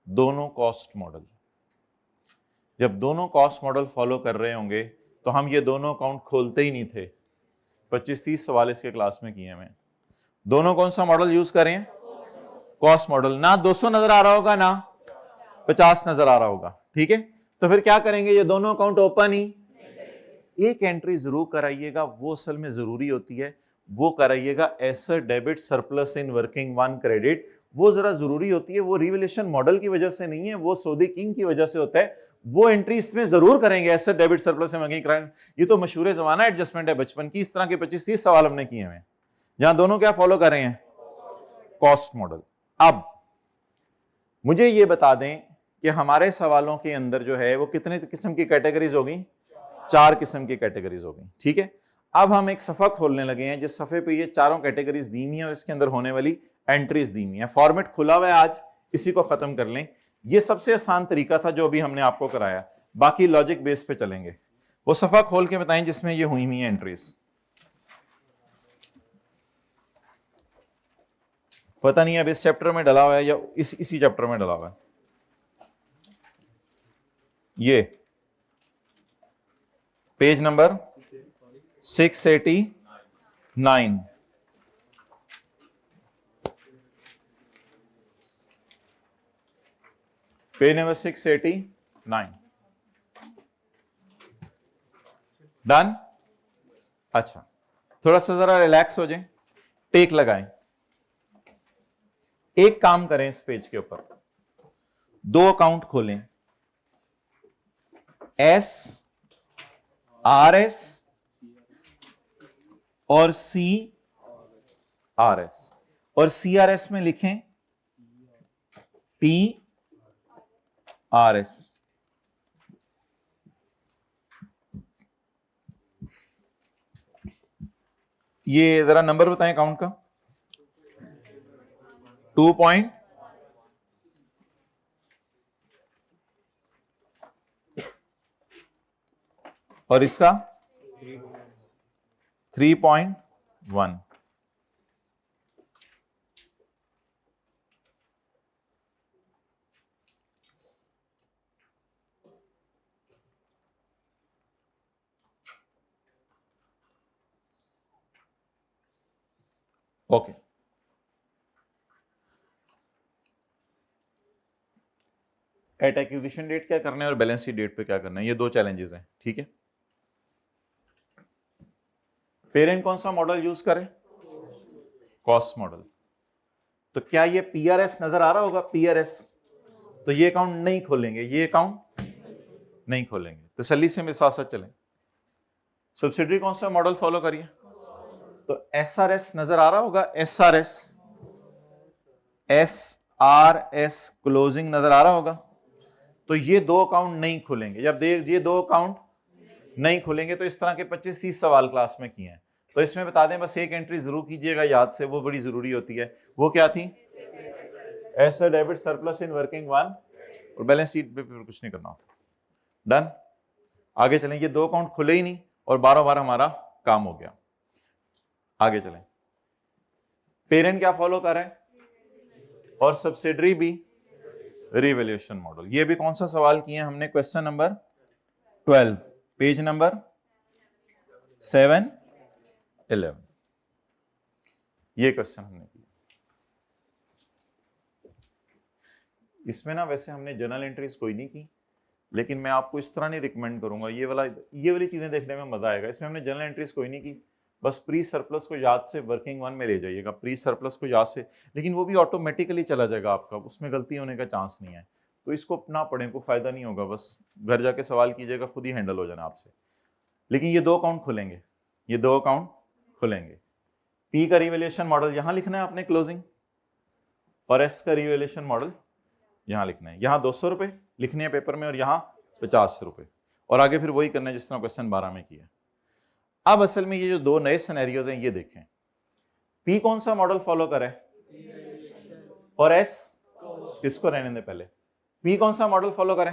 दोनों कॉस्ट मॉडल, जब दोनों कॉस्ट मॉडल फॉलो कर रहे होंगे तो हम ये दोनों अकाउंट खोलते ही नहीं थे। 25-30 सवाल इसके क्लास में किए हैं। दोनों कौन सा मॉडल यूज करें, कॉस्ट मॉडल, ना 200 नजर आ रहा होगा ना 50 नजर आ रहा होगा, ठीक है। तो फिर क्या करेंगे, ये दोनों अकाउंट ओपन ही, एक एंट्री जरूर कराइएगा, वो असल में जरूरी होती है, वो कराइएगा asset debit surplus in working one credit, वो जरा जरूरी होती है, वो रिवैल्यूएशन मॉडल की वजह से नहीं है, वो सौदे किंग की वजह से होता है, वो एंट्री इसमें जरूर करेंगे, asset debit surplus in working credit. ये तो मशहूर जमाना एडजस्टमेंट है बचपन की, इस तरह के 25-30 सवाल हमने किए हैं, जहां दोनों क्या फॉलो कर रहे हैं, कॉस्ट मॉडल। अब मुझे ये बता दें कि हमारे सवालों के अंदर जो है वो कितने किस्म की कैटेगरीज होगी, 4 किस्म की कैटेगरीज होगी, ठीक है। अब हम एक सफा खोलने लगे हैं, जिस सफे पे ये चारों कैटेगरीज दी हुई है और इसके अंदर होने वाली एंट्रीज दी हुई है। फॉर्मेट खुला हुआ है, आज इसी को खत्म कर लें। ये सबसे आसान तरीका था जो अभी हमने आपको कराया, बाकी लॉजिक बेस पे चलेंगे। वो सफा खोल के बताएं जिसमें ये हुई है एंट्रीज। पता नहीं अब इस चैप्टर में डला हुआ है या इसी चैप्टर में डला हुआ है। ये page number 689, page number 689, done. अच्छा, थोड़ा सा जरा रिलैक्स हो जाए, टेक लगाएं। एक काम करें, इस पेज के ऊपर 2 अकाउंट खोलें, एस आर एस और सी आर एस, और सी आर एस में लिखें पी आर एस। ये जरा नंबर बताएं अकाउंट का, 2 पॉइंट, और इसका 3.1। ओके, एट एक्विजिशन डेट क्या करना है और बैलेंस शीट डेट पे क्या करना है, ये दो चैलेंजेस हैं, ठीक है। पेरेंट कौन सा मॉडल यूज करें, कॉस्ट मॉडल। तो क्या ये पीआरएस नजर आ रहा होगा, पीआरएस, तो ये अकाउंट नहीं खोलेंगे, ये अकाउंट नहीं खोलेंगे, तसल्ली से मेरे साथ साथ चलें। सब्सिडरी कौन सा मॉडल फॉलो करिए, तो एसआरएस नजर आ रहा होगा, एसआरएस, एसआरएस क्लोजिंग नजर आ रहा होगा। तो ये दो अकाउंट नहीं खुलेंगे, जब ये दो अकाउंट नहीं खुलेंगे तो इस तरह के 25-30 सवाल क्लास में किए हैं। तो इसमें बता दें बस एक एंट्री जरूर कीजिएगा याद से, वो बड़ी जरूरी होती है। वो क्या थी, asset debit surplus in working one, और बैलेंस शीट पे कुछ नहीं करना होता। डन, आगे चलें। ये दो अकाउंट खुले ही नहीं और बार बार हमारा काम हो गया। आगे चलें, पेरेंट क्या फॉलो कर रहे हैं और सब्सिडरी भी रिवैल्यूएशन मॉडल। ये भी कौन सा सवाल किए हमने, क्वेश्चन नंबर 12, पेज नंबर 7-11, ये क्वेश्चन हमने किया। इसमें ना वैसे हमने जर्नल एंट्रीज कोई नहीं की, लेकिन मैं आपको इस तरह नहीं रिकमेंड करूंगा, ये वाली चीजें देखने में मजा आएगा। इसमें हमने जर्नल एंट्रीज कोई नहीं की, बस प्री सरप्लस को याद से वर्किंग वन में ले जाइएगा, प्री सरप्लस को याद से, लेकिन वो भी ऑटोमेटिकली चला जाएगा आपका, उसमें गलती होने का चांस नहीं है। तो इसको ना पढ़ें, कोई फायदा नहीं होगा, बस घर जाके सवाल कीजिएगा, खुद ही हैंडल हो जाना आपसे। लेकिन ये दो अकाउंट खुलेंगे, ये दो अकाउंट खुलेंगे। पी का रिवैल्यूएशन मॉडल यहां लिखना है आपने क्लोजिंग, और एस का रिवैल्यूएशन मॉडल यहां लिखना है। यहां 200 रुपए लिखने हैं पेपर में और यहां 50 रुपए, और आगे फिर वही करना है जिस तरह क्वेश्चन 12 में किया। अब असल में ये जो दो नए सिनेरियोज हैं ये देखें, पी कौन सा मॉडल फॉलो करे और एस, इसको रहने दें पहले, पी कौन सा मॉडल फॉलो करें।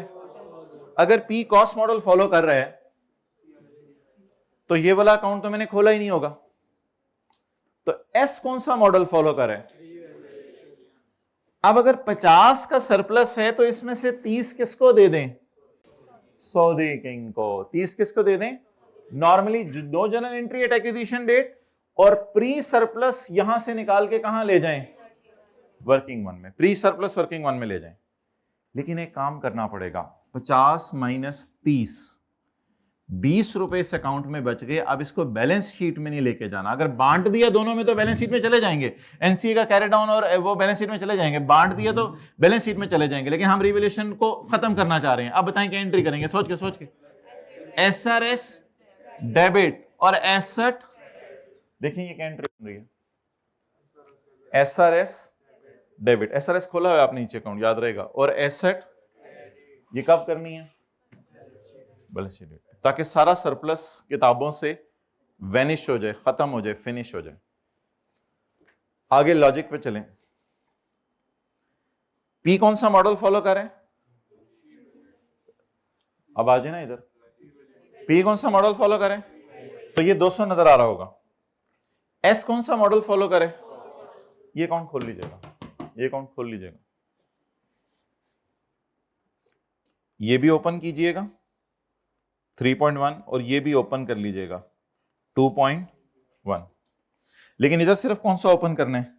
अगर पी कॉस्ट मॉडल फॉलो कर रहे हैं तो ये वाला अकाउंट तो मैंने खोला ही नहीं होगा। तो एस कौन सा मॉडल फॉलो करे। अब अगर 50 का सरप्लस है तो इसमें से 30 किसको दे दें, सऊदी किंग को। 30 किसको दे दें, normally no general entry at acquisition date, और प्री सरप्लस यहां से निकाल के कहां ले जाएं, वर्किंग वन में, प्री सरप्लस वर्किंग वन में ले जाएं। लेकिन एक काम करना पड़ेगा, 50 माइनस 30, 20 रुपए इस अकाउंट में बच गए। अब इसको बैलेंस शीट में नहीं लेके जाना, अगर बांट दिया दोनों में तो बैलेंस शीट में चले जाएंगे, एनसीए का कैरी डाउन और वो बैलेंस शीट में चले जाएंगे, बांट दिया तो बैलेंस शीट में चले जाएंगे। लेकिन हम रिवैल्यूएशन को खत्म करना चाह रहे हैं। अब बताएं क्या एंट्री करेंगे, सोच के एसआरएस डेबिट और एसेट, देखिए ये क्या एंट्री बन रही है, एसआरएस डेबिट, एसआरएस खोला है आपने नीचे अकाउंट, याद रहेगा, और एसेट ये कब करनी है, बैलेंस शीट, ताकि सारा सरप्लस किताबों से वैनिश हो जाए, खत्म हो जाए, फिनिश हो जाए। आगे लॉजिक पे चलें, पी कौन सा मॉडल फॉलो करें, अब आ जाए ना इधर, पी कौन सा मॉडल फॉलो करें, तो ये 200 नजर आ रहा होगा। एस कौन सा मॉडल फॉलो करे, ये अकाउंट खोल लीजिएगा, ये अकाउंट खोल लीजिएगा, ये भी ओपन कीजिएगा 3.1 और ये भी ओपन कर लीजिएगा 2.1। लेकिन इधर सिर्फ कौन सा ओपन करना है,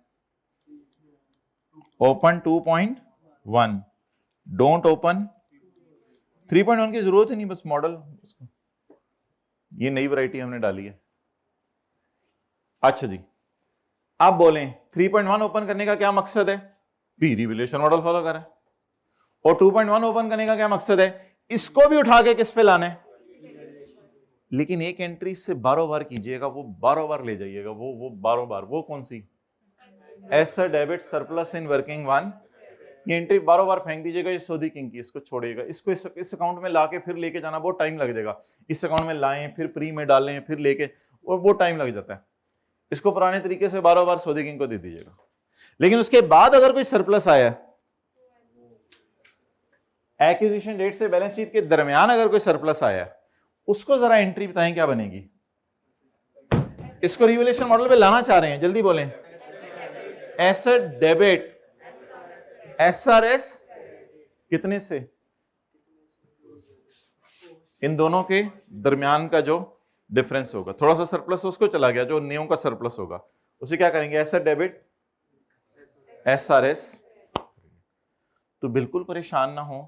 ओपन 2.1, डोंट ओपन 3.1 की जरूरत ही नहीं, बस मॉडल, ये नई वैरायटी हमने डाली है। अच्छा जी, आप बोलें 3.1 ओपन करने का क्या मकसद है, पी रिवैल्यूएशन मॉडल फॉलो करें, और 2.1 ओपन करने का क्या मकसद है, इसको भी उठा के किस पे लाना है। लेकिन एक एंट्री से बारों बार कीजिएगा, वो बारों बार ले जाइएगा, वो बारों बार, वो कौन सी, asset debit surplus in working one, ये एंट्री बारों बार फेंक दीजिएगा, ये सऊदी किंग की, इसको छोड़िएगा, इसको इस अकाउंट में लाके फिर लेके जाना बहुत टाइम लग जाएगा, इस अकाउंट में लाएं फिर प्री में डालें फिर लेके, और वो टाइम लग जाता है। इसको पुराने तरीके से बारों बार सऊदी किंग को दे दीजिएगा। लेकिन उसके बाद अगर कोई सरप्लस आया, एक्विजिशन डेट से बैलेंस शीट के दरमियान अगर कोई सरप्लस आया, उसको जरा एंट्री बताएं क्या बनेगी। इसको रिवैल्यूएशन मॉडल पे लाना चाह रहे हैं, जल्दी बोलें, एसेट डेबिट एसआरएस कितने से, इन दोनों के दरमियान का जो डिफरेंस होगा, थोड़ा सा सरप्लस उसको चला गया, जो न्यू का सरप्लस होगा उसे क्या करेंगे, एसेट डेबिट एसआरएस। तो बिल्कुल परेशान ना हो,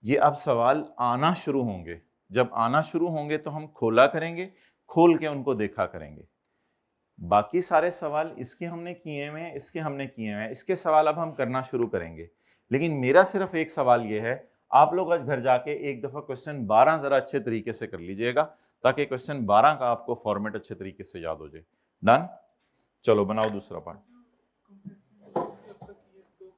ये अब सवाल आना शुरू होंगे, जब आना शुरू होंगे तो हम खोला करेंगे, खोल के उनको देखा करेंगे। बाकी सारे सवाल इसके हमने किए हुए हैं, इसके हमने किए हुए हैं, इसके सवाल अब हम करना शुरू करेंगे। लेकिन मेरा सिर्फ एक सवाल ये है, आप लोग आज घर जाके एक दफा क्वेश्चन 12 जरा अच्छे तरीके से कर लीजिएगा, ताकि क्वेश्चन 12 का आपको फॉर्मेट अच्छे तरीके से याद हो जाए। डन? चलो बनाओ दूसरा पार्ट।